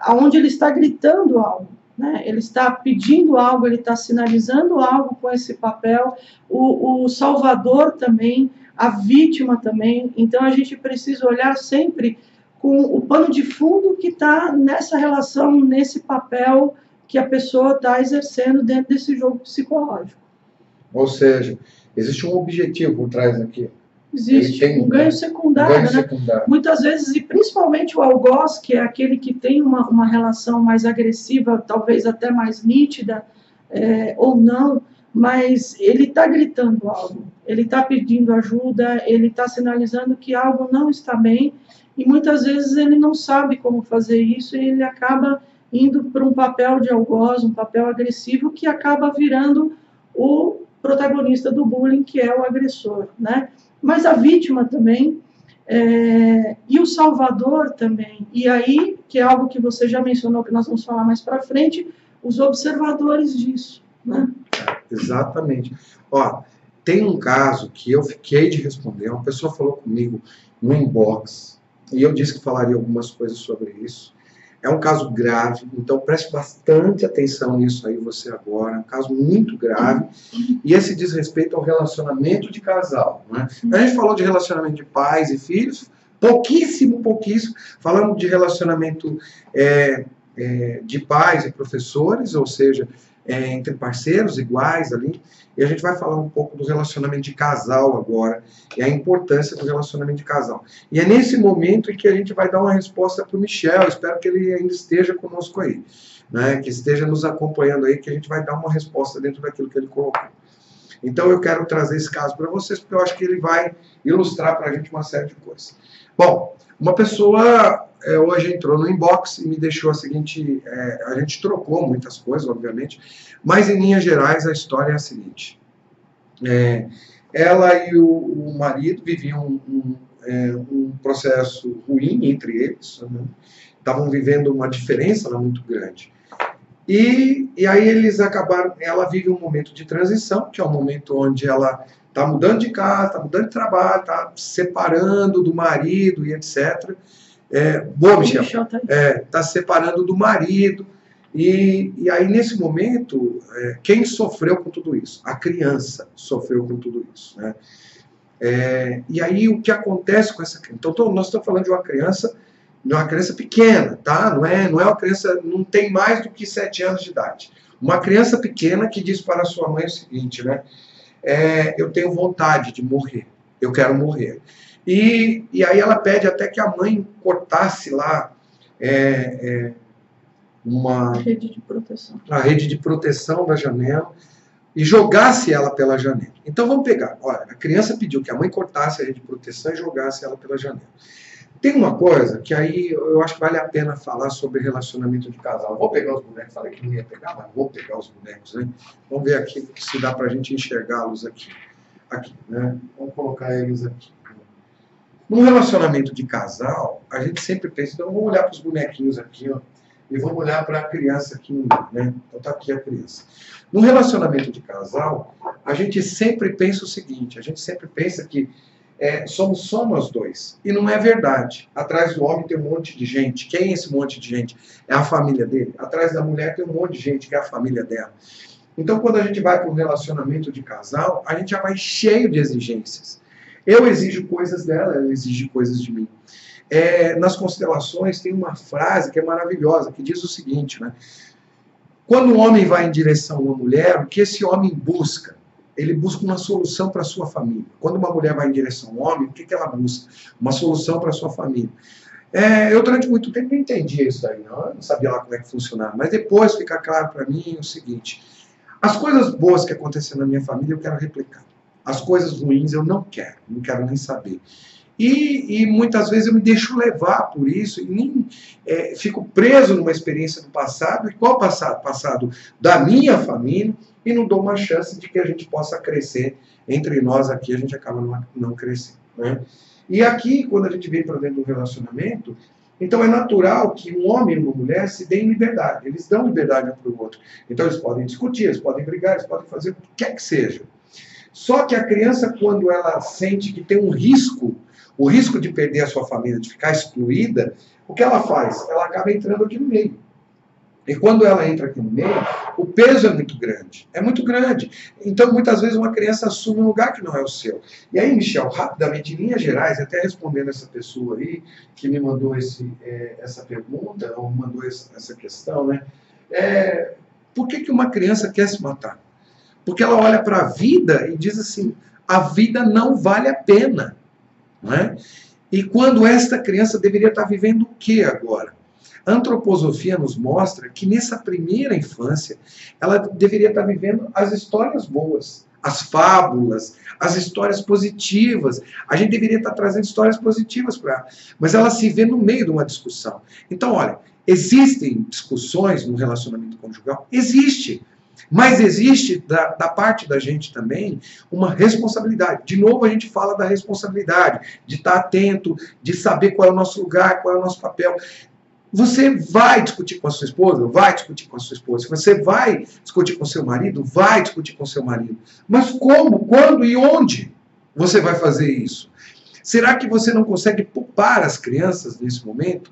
onde ele está gritando algo, né? Ele está pedindo algo, ele está sinalizando algo com esse papel, o salvador também, a vítima também. Então a gente precisa olhar sempre com o pano de fundo que está nessa relação, nesse papel que a pessoa está exercendo dentro desse jogo psicológico. Ou seja, existe um objetivo por trás daquilo. Existe um ganho secundário, né? Muitas vezes, e principalmente o algoz, que é aquele que tem uma relação mais agressiva, talvez até mais nítida, ou não, mas ele está gritando algo, ele está pedindo ajuda, ele está sinalizando que algo não está bem, e muitas vezes ele não sabe como fazer isso, e ele acaba indo para um papel de algoz, um papel agressivo, que acaba virando o protagonista do bullying, que é o agressor, né? Mas a vítima também, e o salvador também. E aí, que é algo que você já mencionou, que nós vamos falar mais para frente, os observadores disso, né? Exatamente. Ó, tem um caso que eu fiquei de responder, uma pessoa falou comigo no inbox, e eu disse que falaria algumas coisas sobre isso. É um caso grave, então preste bastante atenção nisso aí você agora, é um caso muito grave, e esse diz respeito ao relacionamento de casal, né? A gente falou de relacionamento de pais e filhos, pouquíssimo, falando de relacionamento de pais e professores, ou seja, entre parceiros iguais ali, e a gente vai falar um pouco do relacionamento de casal agora, e a importância do relacionamento de casal. E é nesse momento em que a gente vai dar uma resposta para o Michel, espero que ele ainda esteja conosco aí, né, que esteja nos acompanhando aí, que a gente vai dar uma resposta dentro daquilo que ele colocou. Então eu quero trazer esse caso para vocês, porque eu acho que ele vai ilustrar para a gente uma série de coisas. Bom, uma pessoa hoje entrou no inbox e me deixou a seguinte, a gente trocou muitas coisas, obviamente, mas em linhas gerais a história é a seguinte. Ela e o marido viviam um processo ruim entre eles, né? Estavam vivendo uma diferença muito grande. E aí eles acabaram, ela vive um momento de transição, que é um momento onde ela está mudando de casa, está mudando de trabalho, está separando do marido e etc. Boa, Michel. Está se separando do marido E aí, nesse momento, quem sofreu com tudo isso? A criança sofreu com tudo isso, né? E aí, o que acontece com essa criança? Então, nós estamos falando de uma criança pequena, tá? Não é uma criança, não tem mais do que 7 anos de idade. Uma criança pequena que diz para a sua mãe o seguinte, né? Eu tenho vontade de morrer, eu quero morrer. E aí ela pede até que a mãe cortasse lá a rede de proteção da janela e jogasse ela pela janela. Então vamos pegar, olha, a criança pediu que a mãe cortasse a rede de proteção e jogasse ela pela janela. Tem uma coisa que aí eu acho que vale a pena falar sobre relacionamento de casal. Vou pegar os bonecos, falei que não ia pegar, mas vou pegar os bonecos, né? Vamos ver aqui se dá pra gente enxergá-los aqui, né? Vamos colocar eles aqui. Num relacionamento de casal, a gente sempre pensa, então vamos olhar para os bonequinhos aqui, ó, e vamos olhar para a criança aqui no meio, né? Então tá aqui a criança. Num relacionamento de casal, a gente sempre pensa o seguinte, a gente sempre pensa que somos só nós dois. E não é verdade. Atrás do homem tem um monte de gente. Quem é esse monte de gente? É a família dele. Atrás da mulher tem um monte de gente, que é a família dela. Então, quando a gente vai para um relacionamento de casal, a gente já vai cheio de exigências. Eu exijo coisas dela, ela exige coisas de mim. Nas constelações tem uma frase que é maravilhosa, que diz o seguinte, né? Quando um homem vai em direção a uma mulher, o que esse homem busca? Ele busca uma solução para a sua família. Quando uma mulher vai em direção a um homem, o que ela busca? Uma solução para a sua família. Eu, durante muito tempo, não entendia isso aí, não. Eu não sabia lá como é que funcionava. Mas depois fica claro para mim o seguinte, as coisas boas que aconteceram na minha família eu quero replicar. As coisas ruins eu não quero nem saber. E muitas vezes eu me deixo levar por isso e nem fico preso numa experiência do passado. E qual passado? Passado da minha família, e não dou uma chance de que a gente possa crescer. Entre nós aqui a gente acaba não crescendo, né? E aqui, quando a gente vem para dentro do relacionamento, então é natural que um homem e uma mulher se deem liberdade. Eles dão liberdade um para o outro. Então eles podem discutir, eles podem brigar, eles podem fazer o que quer que seja. Só que a criança, quando ela sente que tem um risco, o risco de perder a sua família, de ficar excluída, o que ela faz? Ela acaba entrando aqui no meio. E quando ela entra aqui no meio, o peso é muito grande. É muito grande. Então, muitas vezes, uma criança assume um lugar que não é o seu. E aí, Michel, rapidamente, em linhas gerais, até respondendo essa pessoa aí, que me mandou essa pergunta, ou mandou essa questão, né? Por que uma criança quer se matar? Porque ela olha para a vida e diz assim, a vida não vale a pena. Não é? E quando esta criança deveria estar vivendo o que agora? A antroposofia nos mostra que nessa primeira infância ela deveria estar vivendo as histórias boas, as fábulas, as histórias positivas. A gente deveria estar trazendo histórias positivas para ela, mas ela se vê no meio de uma discussão. Então, olha, existem discussões no relacionamento conjugal? Existe. Mas existe, da parte da gente também, uma responsabilidade. De novo, a gente fala da responsabilidade, de estar atento, de saber qual é o nosso lugar, qual é o nosso papel. Você vai discutir com a sua esposa? Vai discutir com a sua esposa. Você vai discutir com o seu marido? Vai discutir com o seu marido. Mas como, quando e onde você vai fazer isso? Será que você não consegue poupar as crianças nesse momento?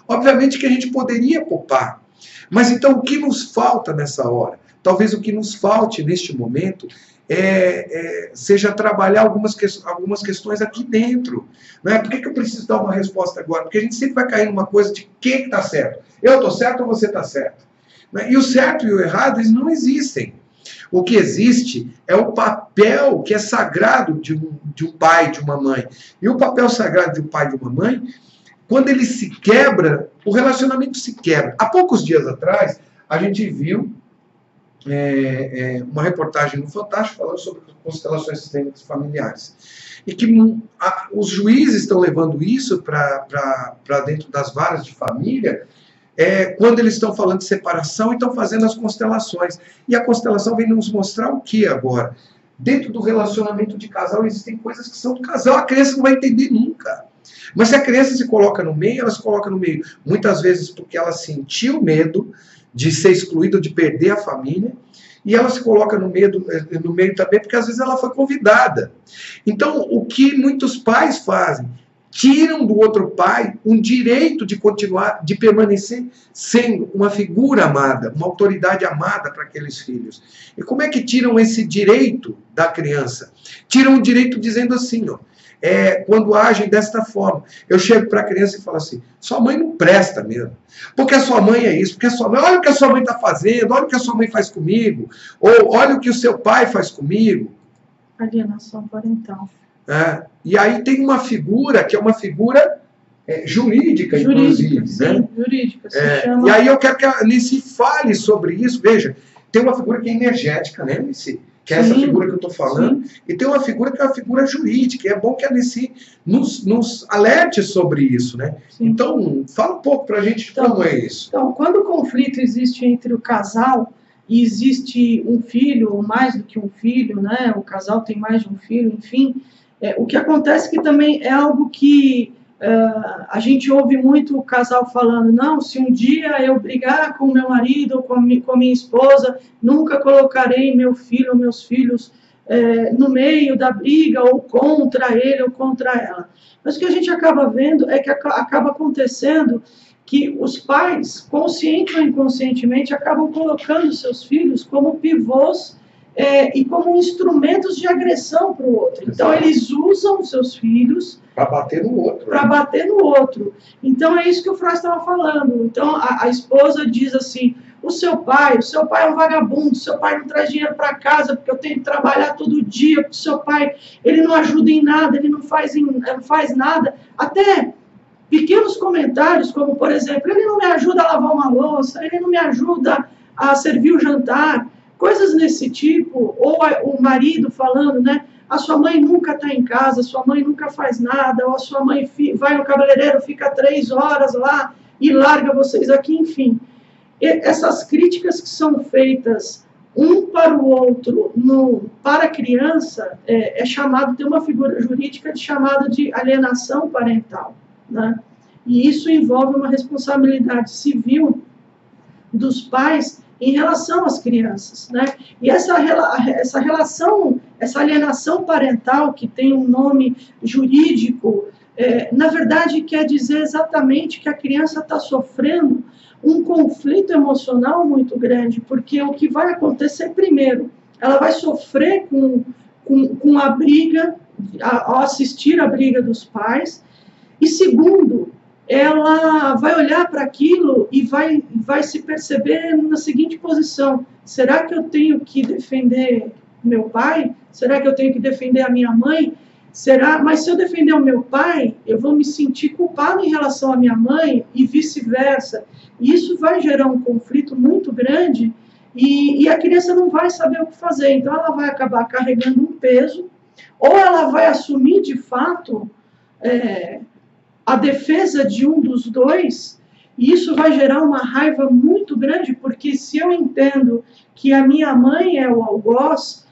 Obviamente que a gente poderia poupar. Mas então o que nos falta nessa hora? Talvez o que nos falte neste momento seja trabalhar algumas questões aqui dentro. Não é? Por que eu preciso dar uma resposta agora? Porque a gente sempre vai cair numa coisa de quem está certo. Eu estou certo ou você está certo? E o certo e o errado, eles não existem. O que existe é o papel que é sagrado de um pai e de uma mãe. E o papel sagrado de um pai e de uma mãe, quando ele se quebra, o relacionamento se quebra. Há poucos dias atrás, a gente viu uma reportagem no Fantástico falando sobre constelações sistêmicas familiares. E que os juízes estão levando isso para dentro das varas de família, quando eles estão falando de separação e estão fazendo as constelações. E a constelação vem nos mostrar o que agora? Dentro do relacionamento de casal existem coisas que são do casal, a criança não vai entender nunca. Mas se a criança se coloca no meio, ela se coloca no meio muitas vezes porque ela sentiu medo de ser excluída, de perder a família, e ela se coloca no meio também porque às vezes ela foi convidada. Então, o que muitos pais fazem? tiram do outro pai um direito de continuar, de permanecer sendo uma figura amada, uma autoridade amada para aqueles filhos. E como é que tiram esse direito da criança? Tiram o direito dizendo assim, ó, quando agem desta forma. Eu chego para a criança e falo assim, sua mãe não presta mesmo, porque a sua mãe é isso, porque a sua mãe, olha o que a sua mãe está fazendo, olha o que a sua mãe faz comigo, ou olha o que o seu pai faz comigo. Alienação parental. E aí tem uma figura que é uma figura jurídica, inclusive. Sim, né? Jurídica. Se chama... E aí eu quero que a Anice fale sobre isso. Veja, tem uma figura que é energética, né, Anice? Que é essa figura que eu estou falando. Sim. E tem uma figura que é uma figura jurídica. E é bom que a Anice nos alerte sobre isso, né? Sim. Então, fala um pouco para a gente como é isso. Então, quando o conflito existe entre o casal e existe um filho, ou mais do que um filho, né? O casal tem mais de um filho, enfim... o que acontece que também é algo que a gente ouve muito o casal falando, não, se um dia eu brigar com meu marido ou com minha esposa, nunca colocarei meu filho ou meus filhos no meio da briga, ou contra ele ou contra ela. Mas o que a gente acaba vendo é que acaba acontecendo que os pais, consciente ou inconscientemente, acabam colocando seus filhos como pivôs e como instrumentos de agressão para o outro. Então, eles usam os seus filhos para bater no outro. Para bater no outro. Então, é isso que o Freud estava falando. Então, a esposa diz assim, o seu pai é um vagabundo, o seu pai não traz dinheiro para casa, porque eu tenho que trabalhar todo dia, porque o seu pai, ele não ajuda em nada, ele não faz nada. Até pequenos comentários, como, por exemplo, ele não me ajuda a lavar uma louça, ele não me ajuda a servir o jantar, coisas nesse tipo, ou o marido falando, né, a sua mãe nunca está em casa, a sua mãe nunca faz nada, ou a sua mãe vai no cabeleireiro, fica 3 horas lá e larga vocês aqui, enfim. Essas críticas que são feitas um para o outro, para a criança, tem uma figura jurídica chamada de alienação parental, né? E isso envolve uma responsabilidade civil dos pais em relação às crianças, né? E essa relação, essa alienação parental, que tem um nome jurídico, na verdade quer dizer exatamente que a criança está sofrendo um conflito emocional muito grande, porque o que vai acontecer primeiro, ela vai sofrer com a briga, ao assistir a briga dos pais, e segundo, ela vai olhar para aquilo e vai se perceber na seguinte posição, será que eu tenho que defender meu pai? Será que eu tenho que defender a minha mãe? Mas se eu defender o meu pai, eu vou me sentir culpado em relação à minha mãe e vice-versa. E isso vai gerar um conflito muito grande e a criança não vai saber o que fazer. Então, ela vai acabar carregando um peso, ou ela vai assumir, de fato, a defesa de um dos dois, e isso vai gerar uma raiva muito grande, porque se eu entendo que a minha mãe é o algoz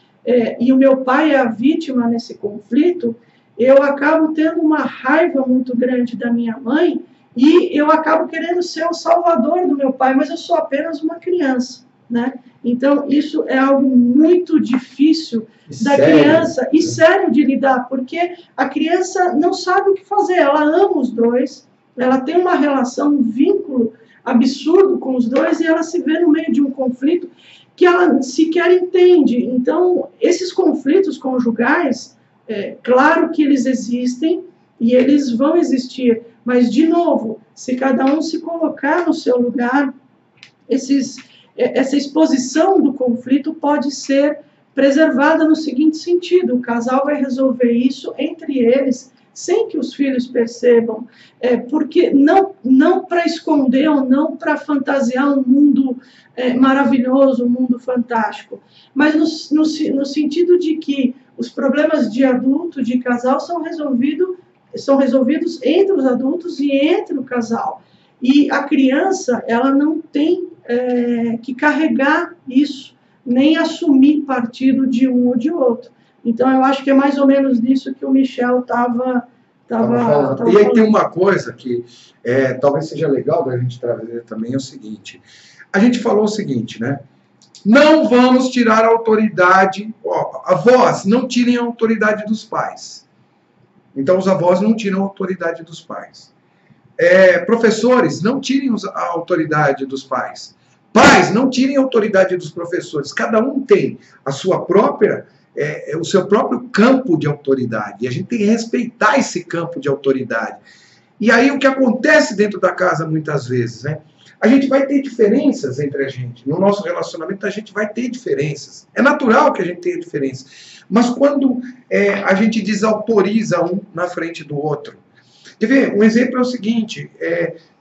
e o meu pai é a vítima nesse conflito, eu acabo tendo uma raiva muito grande da minha mãe e eu acabo querendo ser o salvador do meu pai, mas eu sou apenas uma criança, né? Então, isso é algo muito difícil da criança e sério de lidar, porque a criança não sabe o que fazer, ela ama os dois, ela tem uma relação, um vínculo absurdo com os dois e ela se vê no meio de um conflito que ela sequer entende. Então, esses conflitos conjugais, claro que eles existem e eles vão existir, mas, de novo, se cada um se colocar no seu lugar, essa exposição do conflito pode ser preservada no seguinte sentido: o casal vai resolver isso entre eles, sem que os filhos percebam, porque não para esconder ou não para fantasiar um mundo maravilhoso, um mundo fantástico, mas no sentido de que os problemas de adulto, de casal, são resolvidos entre os adultos e entre o casal. E a criança, ela não tem que carregar isso, nem assumir partido de um ou de outro. Então, eu acho que é mais ou menos disso que o Michel estava falando. E aí tem uma coisa que talvez seja legal da gente trazer também, é o seguinte. A gente falou o seguinte, né? Não vamos tirar a autoridade, avós, não tirem a autoridade dos pais. Então, os avós não tiram a autoridade dos pais. Professores, não tirem a autoridade dos pais. Pais, não tirem a autoridade dos professores. Cada um tem a sua própria, o seu próprio campo de autoridade. E a gente tem que respeitar esse campo de autoridade. E aí o que acontece dentro da casa muitas vezes, né? A gente vai ter diferenças entre a gente. No nosso relacionamento a gente vai ter diferenças. É natural que a gente tenha diferenças. Mas quando a gente desautoriza um na frente do outro. Quer ver? Um exemplo é o seguinte,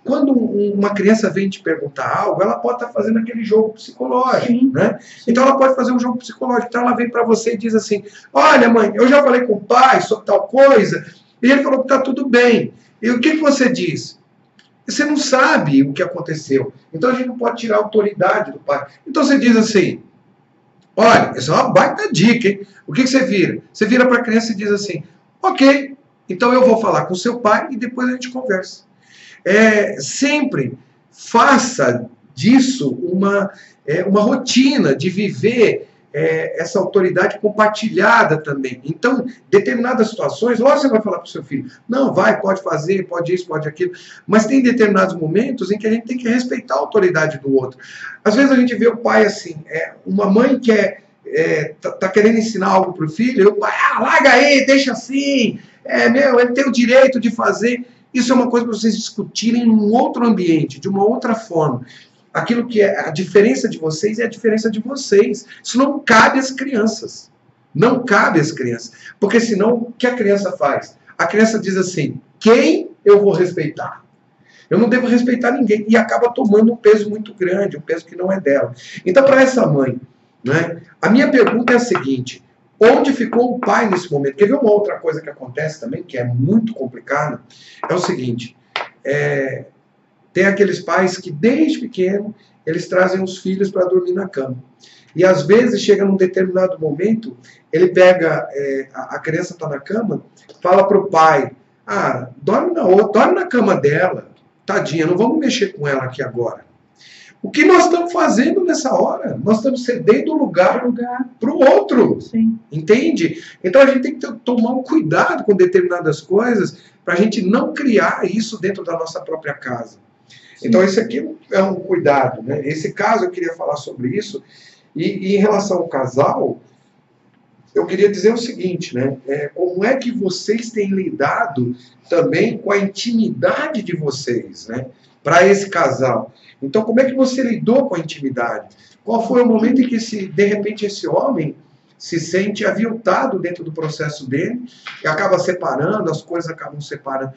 quando uma criança vem te perguntar algo, ela pode estar fazendo aquele jogo psicológico, né? Então ela pode fazer um jogo psicológico. Então ela vem para você e diz assim, olha mãe, eu já falei com o pai sobre tal coisa, e ele falou que está tudo bem. E o que você diz? Você não sabe o que aconteceu. Então a gente não pode tirar a autoridade do pai. Então você diz assim, olha, essa é uma baita dica, hein? O que você vira? Você vira para a criança e diz assim, ok, então eu vou falar com seu pai e depois a gente conversa. Sempre faça disso uma rotina de viver essa autoridade compartilhada também. Então, determinadas situações, lógico você vai falar para o seu filho, não, vai, pode fazer, pode isso, pode aquilo, mas tem determinados momentos em que a gente tem que respeitar a autoridade do outro. Às vezes a gente vê o pai assim, uma mãe que tá querendo ensinar algo para o filho, e o pai, larga aí, deixa assim, ele tem o direito de fazer. Isso é uma coisa para vocês discutirem num outro ambiente, de uma outra forma. Aquilo que é a diferença de vocês é a diferença de vocês. Isso não cabe às crianças. Não cabe às crianças. Porque senão, o que a criança faz? A criança diz assim, quem eu vou respeitar? Eu não devo respeitar ninguém. E acaba tomando um peso muito grande, um peso que não é dela. Então, para essa mãe, né, a minha pergunta é a seguinte, onde ficou o pai nesse momento? Quer ver uma outra coisa que acontece também, que é muito complicada? É o seguinte, tem aqueles pais que desde pequeno, eles trazem os filhos para dormir na cama. E às vezes chega num determinado momento, ele pega, a criança está na cama, fala para o pai, dorme na cama dela, tadinha, não vamos mexer com ela aqui agora. O que nós estamos fazendo nessa hora? Nós estamos cedendo o lugar para o outro. Sim. Entende? Então a gente tem que tomar um cuidado com determinadas coisas para a gente não criar isso dentro da nossa própria casa. Sim. Então esse aqui é um cuidado, né? Esse caso eu queria falar sobre isso. E em relação ao casal, eu queria dizer o seguinte, né? Como é que vocês têm lidado também com a intimidade de vocês, né? Para esse casal. Então, como é que você lidou com a intimidade? Qual foi o momento em que, de repente, esse homem se sente aviltado dentro do processo dele e acaba separando, as coisas acabam separando?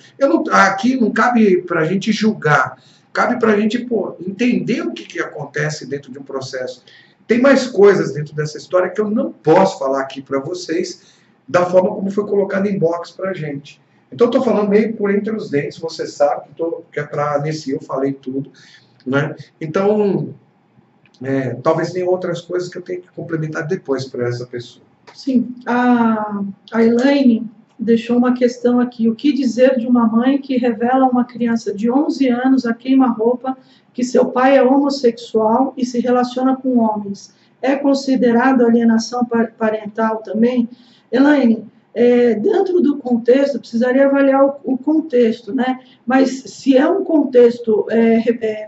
Aqui não cabe para a gente julgar, cabe para a gente entender o que acontece dentro de um processo. Tem mais coisas dentro dessa história que eu não posso falar aqui para vocês da forma como foi colocado em box para a gente. Então, estou falando meio por entre os dentes, você sabe que é para nesse eu falei tudo. Né? Então, talvez tenha outras coisas que eu tenho que complementar depois para essa pessoa. Sim, a Elaine deixou uma questão aqui. O que dizer de uma mãe que revela a uma criança de 11 anos a queima-roupa que seu pai é homossexual e se relaciona com homens? É considerado alienação parental também? Elaine, dentro do contexto, precisaria avaliar o contexto, né? Mas se é um contexto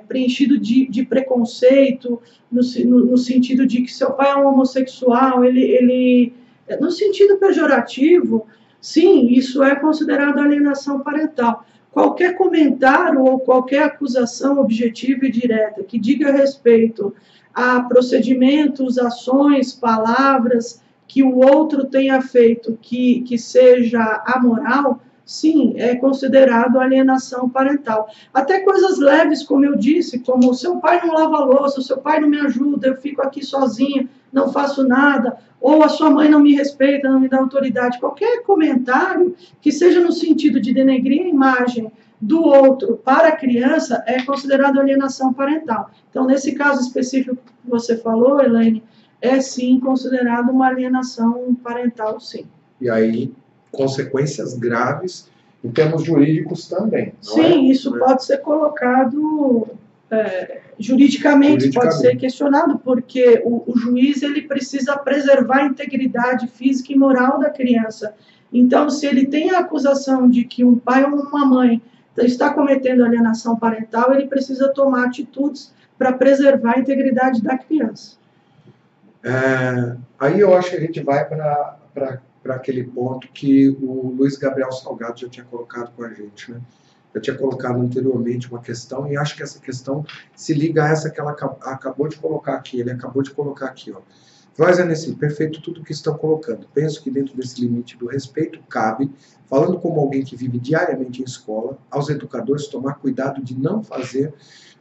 preenchido de preconceito, no sentido de que seu pai é um homossexual, ele no sentido pejorativo, sim, isso é considerado alienação parental. Qualquer comentário ou qualquer acusação objetiva e direta que diga respeito a procedimentos, ações, palavras que o outro tenha feito que seja amoral, sim, é considerado alienação parental. Até coisas leves, como eu disse, como o seu pai não lava a louça, o seu pai não me ajuda, eu fico aqui sozinha, não faço nada, ou a sua mãe não me respeita, não me dá autoridade. Qualquer comentário que seja no sentido de denegrir a imagem do outro para a criança é considerado alienação parental. Então, nesse caso específico que você falou, Elaine, é sim considerado uma alienação parental, sim. E aí, consequências graves em termos jurídicos também. Sim, isso pode ser colocado juridicamente, pode ser questionado, porque o juiz ele precisa preservar a integridade física e moral da criança. Então, se ele tem a acusação de que um pai ou uma mãe está cometendo alienação parental, ele precisa tomar atitudes para preservar a integridade da criança. Aí eu acho que a gente vai para aquele ponto que o Luiz Gabriel Salgado já tinha colocado com a gente, né? Eu tinha colocado anteriormente uma questão, e acho que essa questão se liga a essa que ela acabou de colocar aqui. Ele acabou de colocar aqui, ó. Flávia Nessi, perfeito tudo o que estão colocando. Penso que dentro desse limite do respeito cabe, falando como alguém que vive diariamente em escola, aos educadores tomar cuidado de não fazer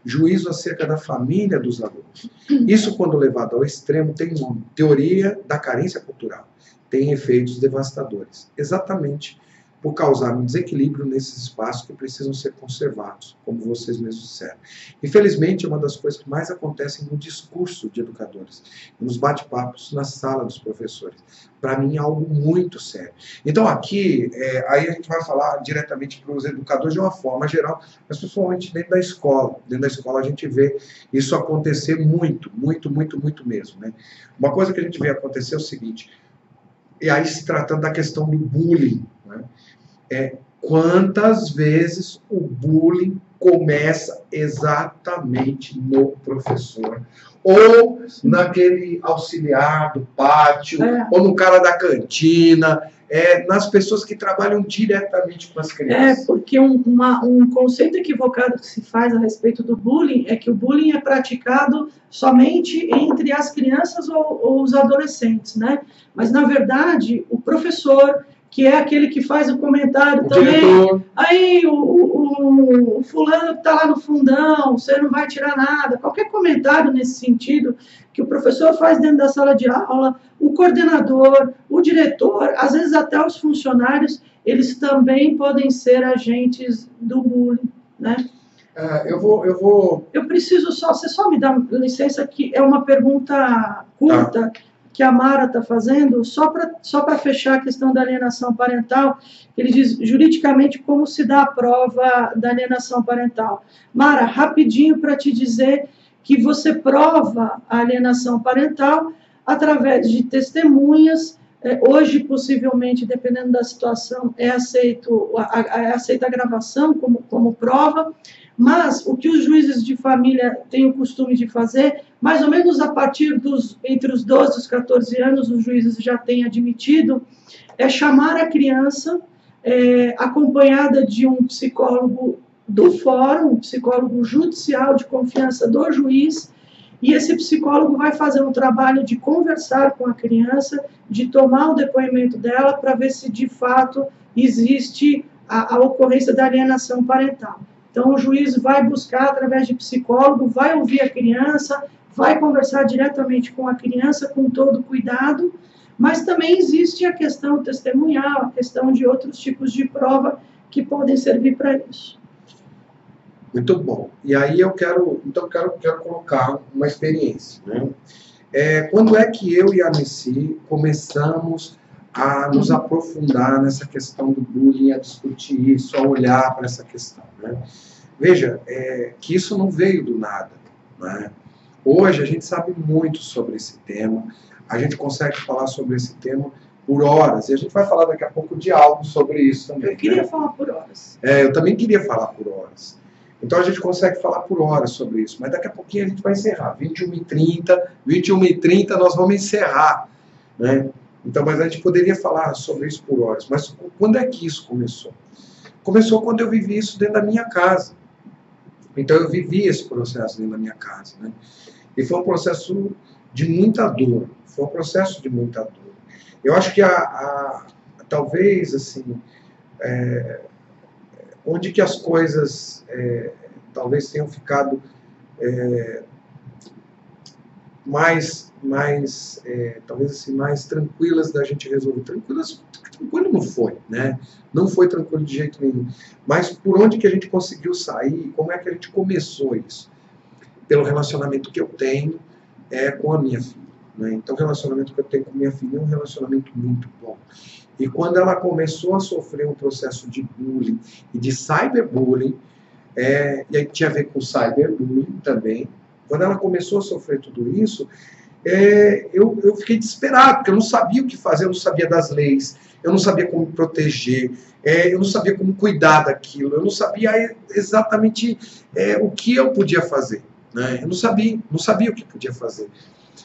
juízo acerca da família dos alunos. Isso, quando levado ao extremo, tem nome: teoria da carência cultural. Tem efeitos devastadores. Exatamente por causar um desequilíbrio nesses espaços que precisam ser conservados, como vocês mesmos disseram. Infelizmente, é uma das coisas que mais acontecem no discurso de educadores, nos bate-papos na sala dos professores. Para mim, é algo muito sério. Então, aqui, aí a gente vai falar diretamente para os educadores de uma forma geral, mas principalmente dentro da escola. Dentro da escola, a gente vê isso acontecer muito, muito, muito, muito mesmo, né? Uma coisa que a gente vê acontecer é o seguinte, e aí se tratando da questão do bullying, né? Quantas vezes o bullying começa exatamente no professor, ou naquele auxiliar do pátio, ou no cara da cantina, nas pessoas que trabalham diretamente com as crianças. Porque um conceito equivocado que se faz a respeito do bullying é que o bullying é praticado somente entre as crianças ou os adolescentes, né? Mas, na verdade, o professor, que é aquele que faz o comentário também, diretor. Aí o fulano que está lá no fundão, você não vai tirar nada, qualquer comentário nesse sentido que o professor faz dentro da sala de aula, o coordenador, o diretor, às vezes até os funcionários, eles também podem ser agentes do bullying, né? Eu preciso só, você só me dá licença, que é uma pergunta curta, que a Mara está fazendo, só para fechar a questão da alienação parental. Ele diz, juridicamente, como se dá a prova da alienação parental. Mara, rapidinho para te dizer que você prova a alienação parental através de testemunhas. Hoje, possivelmente, dependendo da situação, é aceita a gravação como prova, mas o que os juízes de família têm o costume de fazer, mais ou menos a partir entre os 12 e os 14 anos, os juízes já têm admitido, é chamar a criança acompanhada de um psicólogo do fórum, um psicólogo judicial de confiança do juiz, e esse psicólogo vai fazer um trabalho de conversar com a criança, de tomar o depoimento dela para ver se de fato existe a ocorrência da alienação parental. Então, o juiz vai buscar, através de psicólogo, vai ouvir a criança, vai conversar diretamente com a criança, com todo cuidado, mas também existe a questão testemunhal, a questão de outros tipos de prova que podem servir para isso. Muito bom. E aí eu quero colocar uma experiência, né? Quando é que eu e a Nessi começamos a nos aprofundar nessa questão do bullying, a discutir isso, a olhar para essa questão, né? Veja, que isso não veio do nada, né? Hoje a gente sabe muito sobre esse tema, a gente consegue falar sobre esse tema por horas, e a gente vai falar daqui a pouco de algo sobre isso também. Eu queria falar por horas. Eu também queria falar por horas. Então a gente consegue falar por horas sobre isso, mas daqui a pouquinho a gente vai encerrar. 21h30 nós vamos encerrar, né? Então, mas a gente poderia falar sobre isso por horas. Mas quando é que isso começou? Começou quando eu vivi isso dentro da minha casa. Então eu vivi esse processo dentro da minha casa, né? E foi um processo de muita dor. Foi um processo de muita dor. Eu acho que talvez, assim, onde que as coisas talvez tenham ficado talvez assim, mais tranquilas da gente resolver. Tranquilo não foi, né? Não foi tranquilo de jeito nenhum. Mas por onde que a gente conseguiu sair? Como é que a gente começou isso? Pelo relacionamento que eu tenho com a minha filha, né? Então o relacionamento que eu tenho com a minha filha é um relacionamento muito bom. E quando ela começou a sofrer um processo de bullying e de cyberbullying, e aí tinha a ver com cyberbullying também, quando ela começou a sofrer tudo isso, eu fiquei desesperado, porque eu não sabia o que fazer, eu não sabia das leis, eu não sabia como me proteger, eu não sabia como cuidar daquilo, eu não sabia exatamente o que eu podia fazer, né? Eu não sabia o que podia fazer.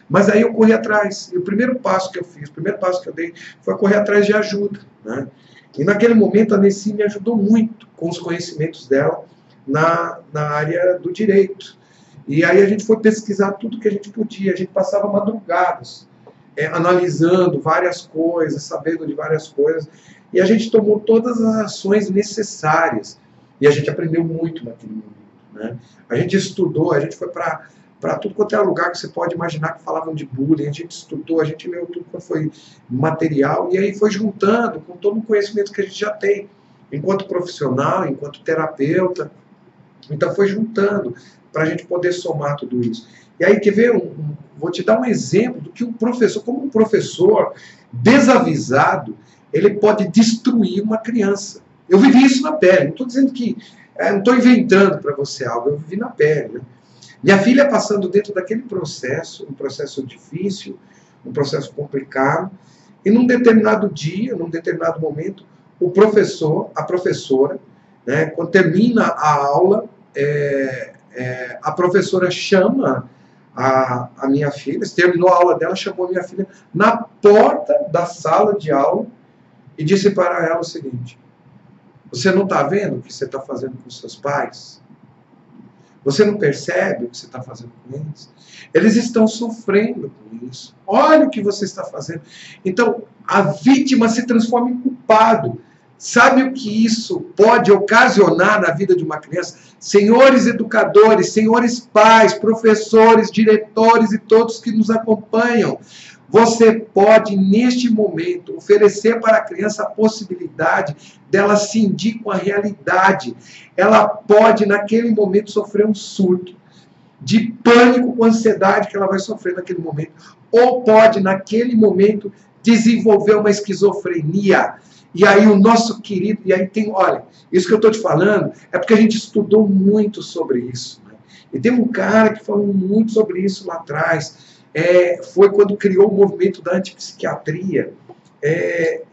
Mas aí eu corri atrás, e o primeiro passo que eu fiz, o primeiro passo que eu dei foi correr atrás de ajuda, né? E naquele momento a Nessi me ajudou muito com os conhecimentos dela na área do direito. E aí a gente foi pesquisar tudo que a gente podia, a gente passava madrugadas, analisando várias coisas, sabendo de várias coisas, e a gente tomou todas as ações necessárias, e a gente aprendeu muito naquele momento, né? A gente estudou, a gente foi para tudo quanto é lugar que você pode imaginar que falavam de bullying, a gente estudou, a gente leu tudo que foi material, e aí foi juntando com todo o conhecimento que a gente já tem, enquanto profissional, enquanto terapeuta, então foi juntando para a gente poder somar tudo isso. E aí, quer ver, vou te dar um exemplo do que um professor, como um professor desavisado, ele pode destruir uma criança. Eu vivi isso na pele, não estou dizendo que, não estou inventando para você algo, eu vivi na pele, né? Minha filha passando dentro daquele processo, um processo difícil, um processo complicado, e num determinado dia, num determinado momento, o professor, a professora, né, quando termina a aula, a professora chama a minha filha, terminou a aula dela, chamou a minha filha na porta da sala de aula e disse para ela o seguinte: você não está vendo o que você está fazendo com seus pais? Você não percebe o que você está fazendo com eles? Eles estão sofrendo com isso. Olha o que você está fazendo. Então, a vítima se transforma em culpado. Sabe o que isso pode ocasionar na vida de uma criança? Senhores educadores, senhores pais, professores, diretores e todos que nos acompanham, você pode, neste momento, oferecer para a criança a possibilidade dela cindir com a realidade. Ela pode, naquele momento, sofrer um surto de pânico com ansiedade que ela vai sofrer naquele momento. Ou pode, naquele momento, desenvolver uma esquizofrenia. E aí o nosso querido, e aí tem, olha, isso que eu estou te falando é porque a gente estudou muito sobre isso, né? E tem um cara que falou muito sobre isso lá atrás, foi quando criou o movimento da antipsiquiatria.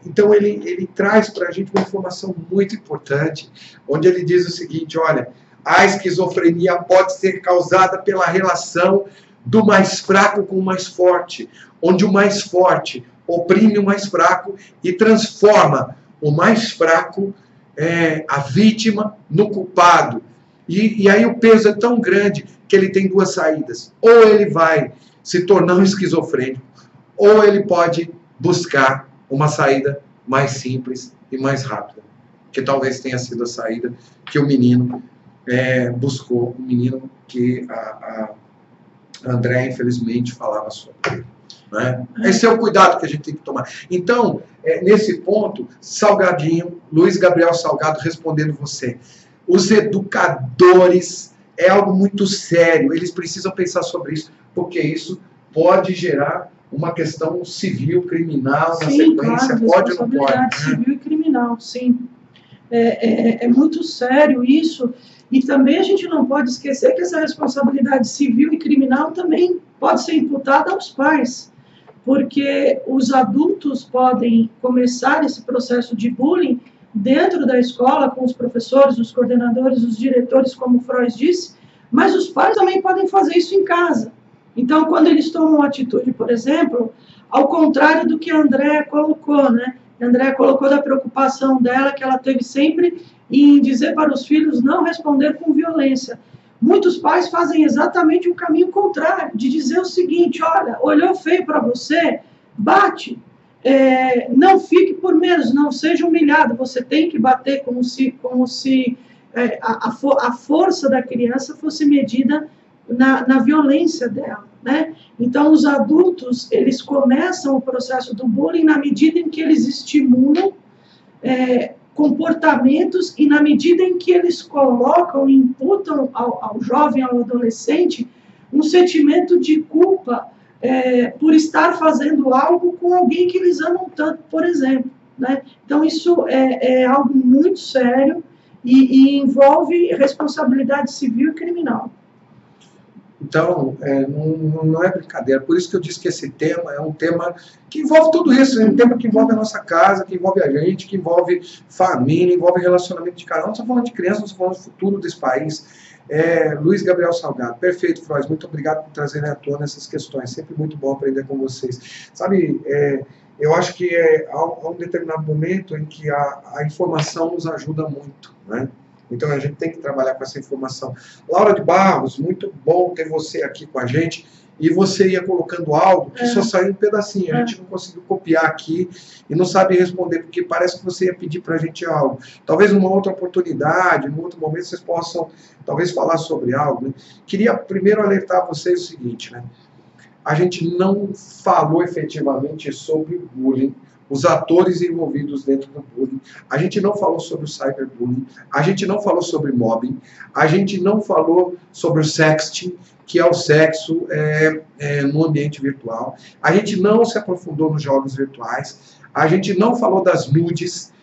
Então ele traz para a gente uma informação muito importante, onde ele diz o seguinte: olha, a esquizofrenia pode ser causada pela relação do mais fraco com o mais forte, onde o mais forte oprime o mais fraco e transforma o mais fraco, a vítima, no culpado. E aí o peso é tão grande que ele tem duas saídas. Ou ele vai se tornar um esquizofrênico, ou ele pode buscar uma saída mais simples e mais rápida, que talvez tenha sido a saída que o menino buscou, o menino que a André, infelizmente, falava sobre. Né? Esse é o cuidado que a gente tem que tomar. Então, nesse ponto, Salgadinho, Luiz Gabriel Salgado, respondendo você, os educadores é algo muito sério, eles precisam pensar sobre isso, porque isso pode gerar uma questão civil, criminal, na sequência, claro, pode ou não pode? Né? Civil e criminal, sim. É muito sério isso, e também a gente não pode esquecer que essa responsabilidade civil e criminal também pode ser imputada aos pais, porque os adultos podem começar esse processo de bullying dentro da escola, com os professores, os coordenadores, os diretores, como o Freud disse, mas os pais também podem fazer isso em casa. Então, quando eles tomam atitude, por exemplo, ao contrário do que a Andréa colocou, né? A Andréa colocou da preocupação dela, que ela teve sempre em dizer para os filhos não responder com violência. Muitos pais fazem exatamente o caminho contrário, de dizer o seguinte: olha, olhou feio para você, bate. Não fique por menos, não seja humilhado, você tem que bater como se a força da criança fosse medida na violência dela, né? Então, os adultos, eles começam o processo do bullying na medida em que eles estimulam comportamentos e na medida em que eles colocam, imputam ao jovem, ao adolescente, um sentimento de culpa por estar fazendo algo com alguém que eles amam tanto, por exemplo, né? Então, isso é algo muito sério e envolve responsabilidade civil e criminal. Então, não é brincadeira. Por isso que eu disse que esse tema é um tema que envolve tudo isso. É um tema que envolve a nossa casa, que envolve a gente, que envolve família, envolve relacionamento de casal. Não estou falando de criança, não estou falando do futuro desse país. Luiz Gabriel Salgado. Perfeito, Frois. Muito obrigado por trazerem à tona essas questões. Sempre muito bom aprender com vocês. Sabe, eu acho que há um determinado momento em que a informação nos ajuda muito, né? Então a gente tem que trabalhar com essa informação. Laura de Barros, muito bom ter você aqui com a gente. E você ia colocando algo que só saiu um pedacinho. A gente não conseguiu copiar aqui e não sabe responder, porque parece que você ia pedir para a gente algo. Talvez numa outra oportunidade, num outro momento, vocês possam talvez falar sobre algo, né? Queria primeiro alertar vocês o seguinte, né? A gente não falou efetivamente sobre bullying, os atores envolvidos dentro do bullying, a gente não falou sobre o cyberbullying, a gente não falou sobre mobbing, a gente não falou sobre o sexting, que é o sexo no ambiente virtual, a gente não se aprofundou nos jogos virtuais, a gente não falou das nudes,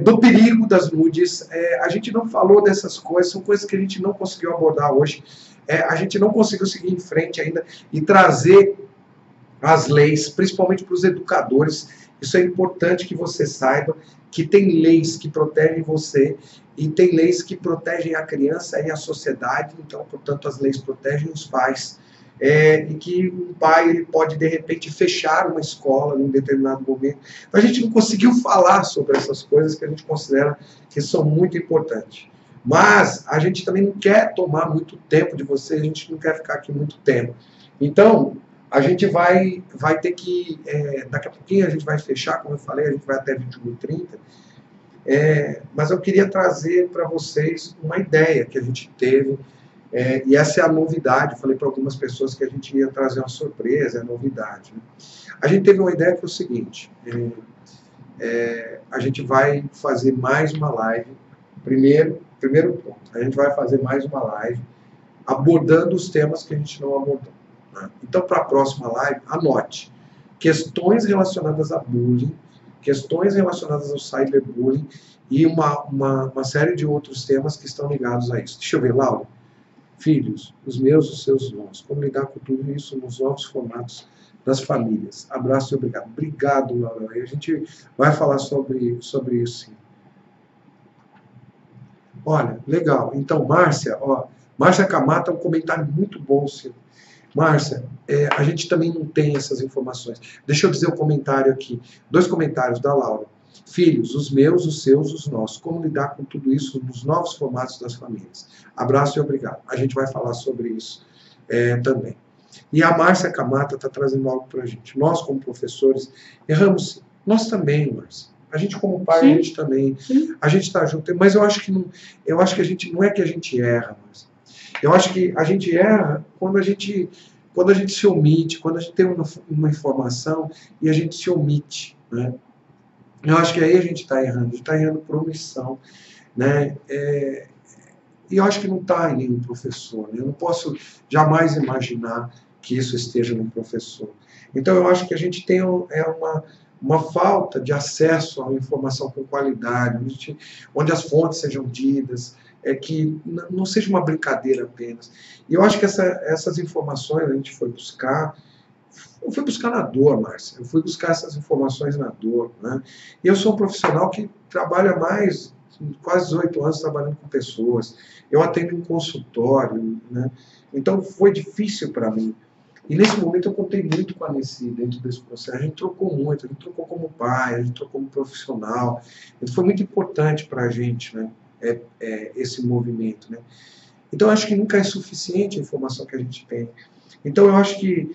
do perigo das nudes, a gente não falou dessas coisas, são coisas que a gente não conseguiu abordar hoje, a gente não conseguiu seguir em frente ainda e trazer as leis, principalmente para os educadores. Isso é importante que você saiba que tem leis que protegem você e tem leis que protegem a criança e a sociedade, então, portanto, as leis protegem os pais. E que um pai ele pode, de repente, fechar uma escola num determinado momento. Então, a gente não conseguiu falar sobre essas coisas que a gente considera que são muito importantes. Mas a gente também não quer tomar muito tempo de você, a gente não quer ficar aqui muito tempo. Então, a gente vai ter que, daqui a pouquinho a gente vai fechar, como eu falei, a gente vai até 21h30, mas eu queria trazer para vocês uma ideia que a gente teve, e essa é a novidade. Eu falei para algumas pessoas que a gente ia trazer uma surpresa, é a novidade, né? A gente teve uma ideia que é o seguinte, a gente vai fazer mais uma live, primeiro ponto, a gente vai fazer mais uma live abordando os temas que a gente não abordou. Então, para a próxima live, anote questões relacionadas a bullying, questões relacionadas ao cyberbullying e uma série de outros temas que estão ligados a isso. Deixa eu ver, Laura. Filhos, os meus, os seus irmãos. Como lidar com tudo isso nos novos formatos das famílias. Abraço e obrigado. Obrigado, Laura. A gente vai falar sobre isso, sim. Olha, legal. Então, Márcia, Márcia Camata, um comentário muito bom, seu. Márcia, a gente também não tem essas informações. Deixa eu dizer um comentário aqui. 2 comentários da Laura. Filhos, os meus, os seus, os nossos. Como lidar com tudo isso nos novos formatos das famílias. Abraço e obrigado. A gente vai falar sobre isso também. E a Márcia Camata está trazendo algo para a gente. Nós, como professores, erramos sim. Nós também, Márcia. A gente, como pai, sim, a gente também. Sim. A gente está junto. Mas eu acho que a gente não é que a gente erra, Márcia. Eu acho que a gente erra quando a gente se omite, quando a gente tem uma informação e a gente se omite, né? Eu acho que aí a gente está errando. A gente está errando por omissão, né? E eu acho que não está em nenhum professor, né? Eu não posso jamais imaginar que isso esteja no professor. Então eu acho que a gente tem uma falta de acesso à informação com qualidade, onde as fontes sejam ditas, que não seja uma brincadeira apenas. E eu acho que essas informações a gente foi buscar, eu fui buscar na dor, Márcia, eu fui buscar essas informações na dor, né? E eu sou um profissional que trabalha quase 18 anos trabalhando com pessoas, eu atendo em consultório, né? Então foi difícil para mim. E nesse momento eu contei muito com a Nessi dentro desse processo. A gente trocou muito, a gente trocou como pai, a gente trocou como profissional. Então foi muito importante para a gente, né? Esse movimento, né? Então eu acho que nunca é suficiente a informação que a gente tem. Então eu acho que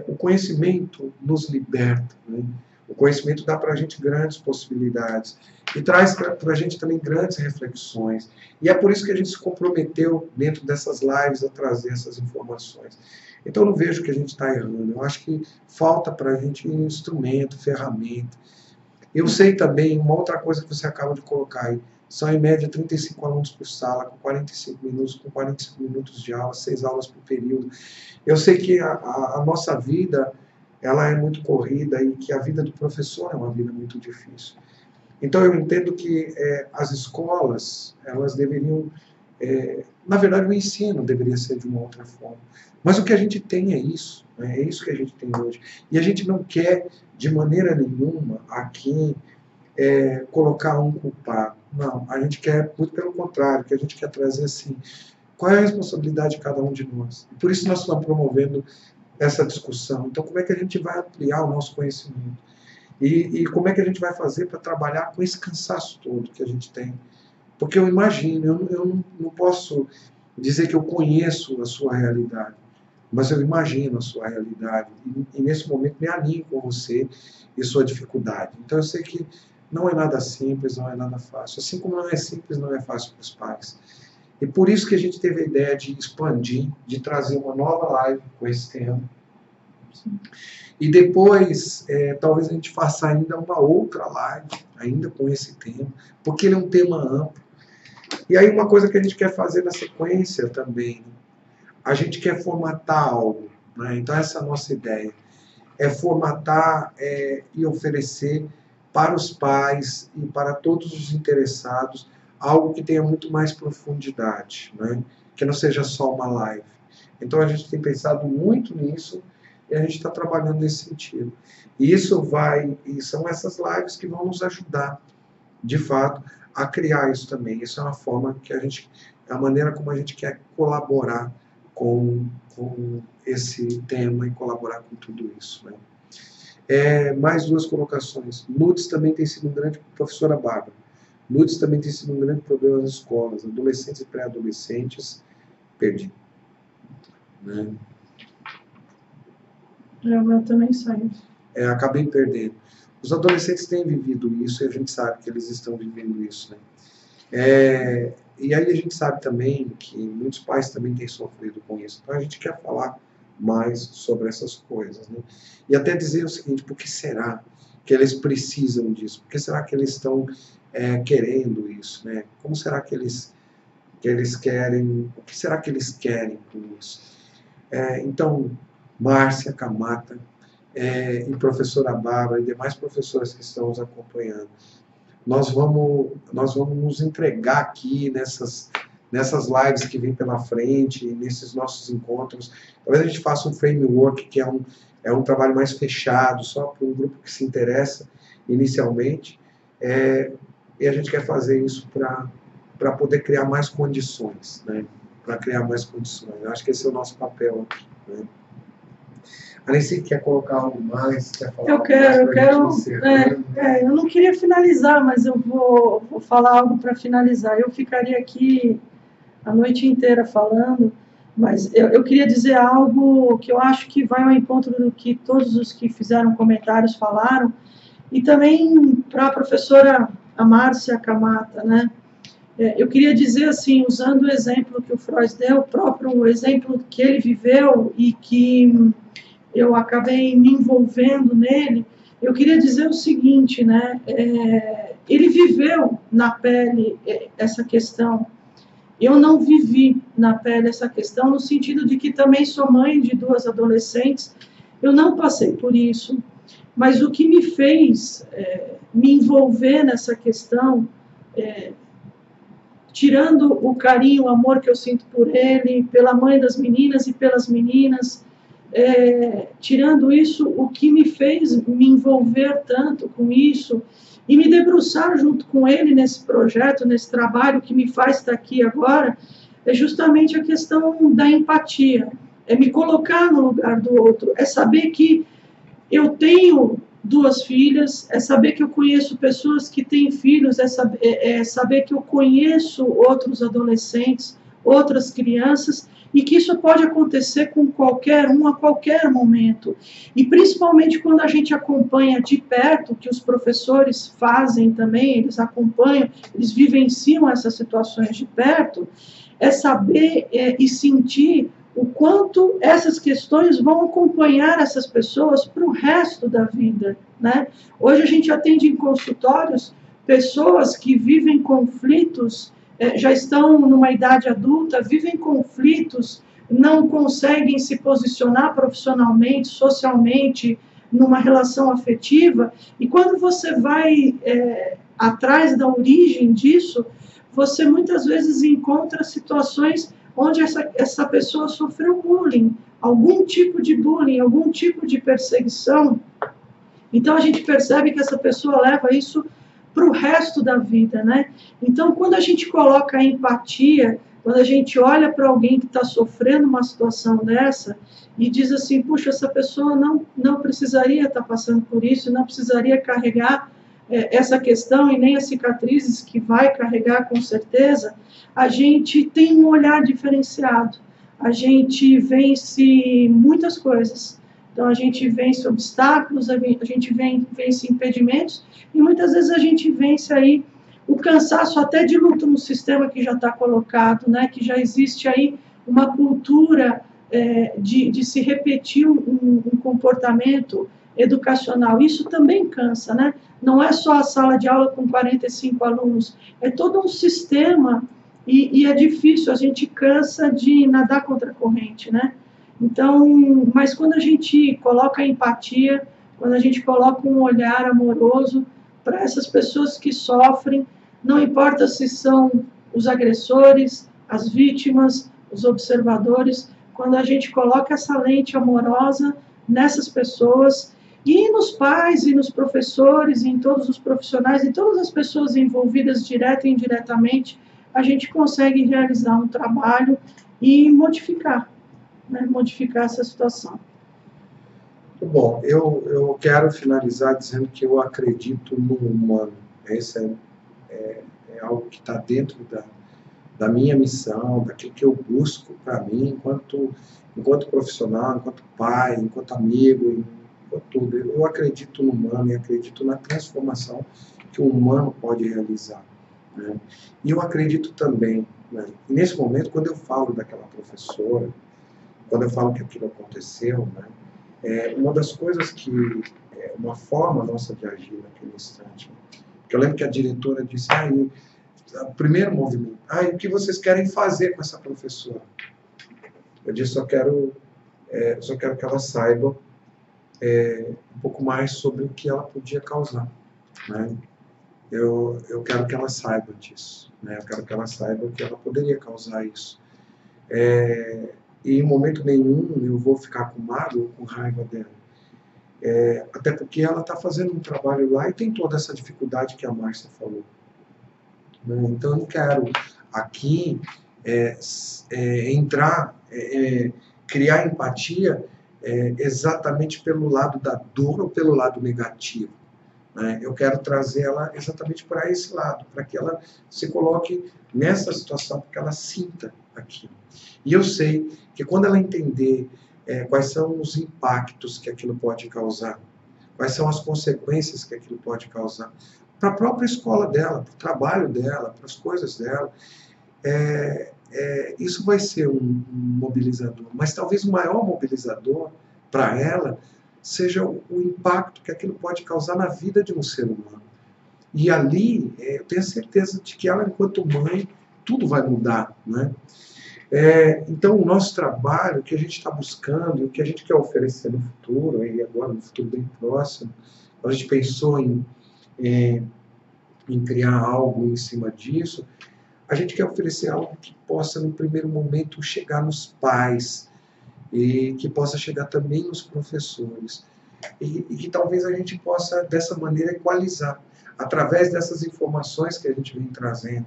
o conhecimento nos liberta, né? O conhecimento dá para a gente grandes possibilidades e traz para a gente também grandes reflexões. E é por isso que a gente se comprometeu dentro dessas lives a trazer essas informações. Então eu não vejo que a gente está errando. Eu acho que falta para a gente instrumento, ferramenta. Eu sei também, uma outra coisa que você acaba de colocar aí, são em média 35 alunos por sala, com 45 minutos de aula, 6 aulas por período. Eu sei que a nossa vida, ela é muito corrida e que a vida do professor é uma vida muito difícil. Então eu entendo que as escolas, elas deveriam Na verdade, o ensino deveria ser de uma outra forma. Mas o que a gente tem é isso, né? É isso que a gente tem hoje. E a gente não quer, de maneira nenhuma, aqui colocar um culpado. Não, a gente quer, muito pelo contrário, que a gente quer trazer assim, qual é a responsabilidade de cada um de nós. E por isso nós estamos promovendo essa discussão. Então, como é que a gente vai ampliar o nosso conhecimento? E como é que a gente vai fazer para trabalhar com esse cansaço todo que a gente tem? Porque eu imagino, eu não posso dizer que eu conheço a sua realidade, mas eu imagino a sua realidade. E nesse momento me alinho com você e sua dificuldade. Então eu sei que não é nada simples, não é nada fácil. Assim como não é simples, não é fácil para os pais. E por isso que a gente teve a ideia de expandir, de trazer uma nova live com esse tema. Sim. E depois, talvez a gente faça ainda uma outra live, ainda com esse tema, porque ele é um tema amplo. E aí uma coisa que a gente quer fazer na sequência também, a gente quer formatar algo, né? Então essa é a nossa ideia, é formatar e oferecer para os pais e para todos os interessados algo que tenha muito mais profundidade, né? Que não seja só uma live. Então a gente tem pensado muito nisso e a gente está trabalhando nesse sentido. E são essas lives que vão nos ajudar, de fato, a criar isso também. Isso é uma forma que é a maneira como a gente quer colaborar com esse tema e colaborar com tudo isso, né? Mais duas colocações. Nudes também tem sido um grande, professora Bárbara, nudes também tem sido um grande problema nas escolas, adolescentes e pré-adolescentes, perdi. Né? Eu também saio. Acabei perdendo. Os adolescentes têm vivido isso e a gente sabe que eles estão vivendo isso, né? E aí a gente sabe também que muitos pais também têm sofrido com isso. Então a gente quer falar mais sobre essas coisas, né? E até dizer o seguinte, por que será que eles precisam disso? Por que será que eles estão querendo isso, né? Como será que eles querem, o que será que eles querem com isso? Então, Márcia Camata e professora Bárbara e demais professoras que estão nos acompanhando, nós vamos nos entregar aqui nessas lives que vêm pela frente, nesses nossos encontros. Talvez a gente faça um framework que é um trabalho mais fechado, só para um grupo que se interessa inicialmente, e a gente quer fazer isso para poder criar mais condições, né? Para criar mais condições. Eu acho que esse é o nosso papel aqui, né? A Alice quer colocar algo mais? Quer falar eu quero. Eu não queria finalizar, mas eu vou falar algo para finalizar. Eu ficaria aqui a noite inteira falando, mas eu queria dizer algo que eu acho que vai ao encontro do que todos os que fizeram comentários falaram, e também para a professora Márcia Camata, né? Eu queria dizer assim, usando o exemplo que o Frois deu, o próprio exemplo que ele viveu e que eu acabei me envolvendo nele, eu queria dizer o seguinte, né? Ele viveu na pele essa questão. Eu não vivi na pele essa questão, no sentido de que também sou mãe de duas adolescentes, eu não passei por isso, mas o que me fez me envolver nessa questão, tirando o carinho, o amor que eu sinto por ele, pela mãe das meninas e pelas meninas, tirando isso, o que me fez me envolver tanto com isso e me debruçar junto com ele nesse projeto, nesse trabalho que me faz estar aqui agora, é justamente a questão da empatia, é me colocar no lugar do outro, é saber que eu tenho duas filhas, é saber que eu conheço pessoas que têm filhos, é saber que eu conheço outros adolescentes, outras crianças, e que isso pode acontecer com qualquer um a qualquer momento. E principalmente quando a gente acompanha de perto, que os professores fazem também, eles acompanham, eles vivenciam essas situações de perto, é saber e sentir o quanto essas questões vão acompanhar essas pessoas para o resto da vida, né? Hoje a gente atende em consultórios pessoas que vivem conflitos, já estão numa idade adulta, vivem conflitos, não conseguem se posicionar profissionalmente, socialmente, numa relação afetiva, e quando você vai atrás da origem disso, você muitas vezes encontra situações onde essa pessoa sofreu bullying, algum tipo de perseguição. Então, a gente percebe que essa pessoa leva isso para o resto da vida, né? Então, quando a gente coloca a empatia, quando a gente olha para alguém que está sofrendo uma situação dessa e diz assim, puxa, essa pessoa não precisaria estar passando por isso, não precisaria carregar essa questão e nem as cicatrizes que vai carregar com certeza, a gente tem um olhar diferenciado, a gente vence muitas coisas. Então, a gente vence obstáculos, a gente vence impedimentos, e muitas vezes a gente vence aí o cansaço até de luta no sistema que já está colocado, né? Que já existe aí uma cultura de se repetir um comportamento educacional. Isso também cansa, né? Não é só a sala de aula com 45 alunos, é todo um sistema, e é difícil, a gente cansa de nadar contra a corrente, né? Então, mas quando a gente coloca a empatia, quando a gente coloca um olhar amoroso para essas pessoas que sofrem, não importa se são os agressores, as vítimas, os observadores, quando a gente coloca essa lente amorosa nessas pessoas, e nos pais, e nos professores, e em todos os profissionais, e todas as pessoas envolvidas direta e indiretamente, a gente consegue realizar um trabalho e modificar essa situação. Bom, eu quero finalizar dizendo que eu acredito no humano. Esse é algo que está dentro da minha missão, daquilo que eu busco para mim, enquanto profissional, enquanto pai, enquanto amigo, enquanto tudo. Eu acredito no humano e acredito na transformação que o humano pode realizar, né? E eu acredito também, né, nesse momento, quando eu falo daquela professora, quando eu falo que aquilo aconteceu, né, uma das coisas uma forma nossa de agir naquele instante, porque eu lembro que a diretora disse, o primeiro movimento, o que vocês querem fazer com essa professora? Eu disse, só quero que ela saiba um pouco mais sobre o que ela podia causar, né? Eu quero que ela saiba disso, né? Eu quero que ela saiba que ela poderia causar isso. E em momento nenhum eu vou ficar com mágoa ou com raiva dela. Até porque ela está fazendo um trabalho lá e tem toda essa dificuldade que a Márcia falou, né? Então eu não quero aqui criar empatia exatamente pelo lado da dor ou pelo lado negativo, né? Eu quero trazer ela exatamente para esse lado, para que ela se coloque nessa situação, porque ela sinta aquilo. E eu sei que quando ela entender quais são os impactos que aquilo pode causar, quais são as consequências que aquilo pode causar, para a própria escola dela, para o trabalho dela, para as coisas dela, isso vai ser um mobilizador. Mas talvez o maior mobilizador para ela seja o impacto que aquilo pode causar na vida de um ser humano. E ali, eu tenho certeza de que ela, enquanto mãe, tudo vai mudar, né? Então, o nosso trabalho, o que a gente está buscando, o que a gente quer oferecer no futuro, e agora no futuro bem próximo, a gente pensou em criar algo em cima disso, a gente quer oferecer algo que possa, no primeiro momento, chegar nos pais, e que possa chegar também nos professores, e que talvez a gente possa, dessa maneira, equalizar, através dessas informações que a gente vem trazendo,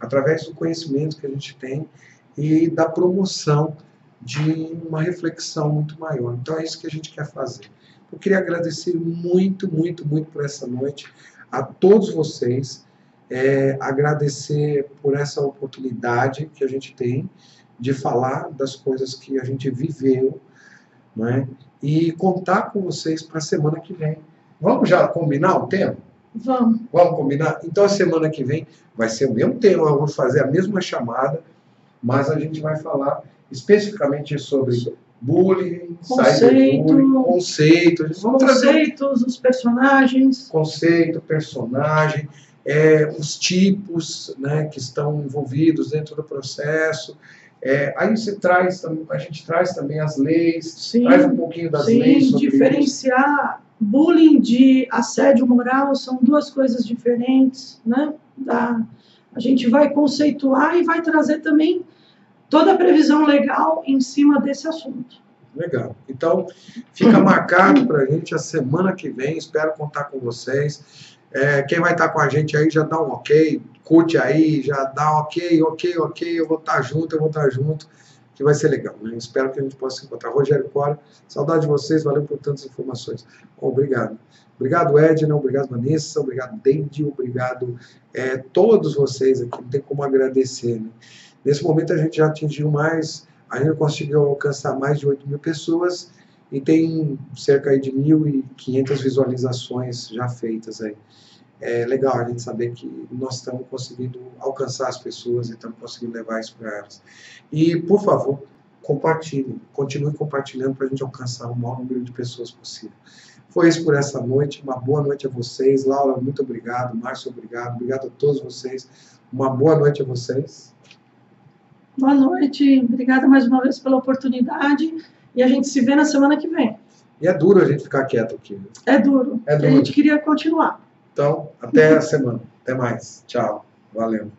através do conhecimento que a gente tem, e da promoção de uma reflexão muito maior. Então é isso que a gente quer fazer. Eu queria agradecer muito, muito, muito por essa noite a todos vocês, agradecer por essa oportunidade que a gente tem de falar das coisas que a gente viveu, né? E contar com vocês para a semana que vem. Vamos já combinar o tema? Vamos. Vamos combinar? Então a semana que vem vai ser o mesmo tema, eu vou fazer a mesma chamada, mas a gente vai falar especificamente sobre bullying, cyberbullying, conceitos, os personagens. Conceito, personagem, os tipos, né, que estão envolvidos dentro do processo. Aí a gente traz também as leis, sim, traz um pouquinho das leis sobre diferenciar isso. Bullying de assédio moral são duas coisas diferentes, né? A gente vai conceituar e vai trazer também toda a previsão legal em cima desse assunto. Legal. Então, fica marcado para a gente a semana que vem. Espero contar com vocês. Quem vai estar com a gente aí já dá um ok, curte aí, já dá ok, eu vou estar junto, que vai ser legal, né? Espero que a gente possa se encontrar. Rogério Cora, saudade de vocês, valeu por tantas informações. Obrigado. Obrigado, Edna, obrigado, Vanessa, obrigado, Deide, obrigado todos vocês aqui, não tem como agradecer, né? Nesse momento a gente já atingiu a gente conseguiu alcançar mais de 8.000 pessoas e tem cerca aí de 1.500 visualizações já feitas aí. É legal a gente saber que nós estamos conseguindo alcançar as pessoas e estamos conseguindo levar isso para elas. E, por favor, compartilhem, continue compartilhando para a gente alcançar o maior número de pessoas possível. Foi isso por essa noite, uma boa noite a vocês. Laura, muito obrigado. Márcio, obrigado a todos vocês. Uma boa noite a vocês. Boa noite, obrigada mais uma vez pela oportunidade e a gente se vê na semana que vem. E é duro a gente ficar quieto aqui. É duro. A gente queria continuar. Então, até a semana. Até mais. Tchau. Valeu.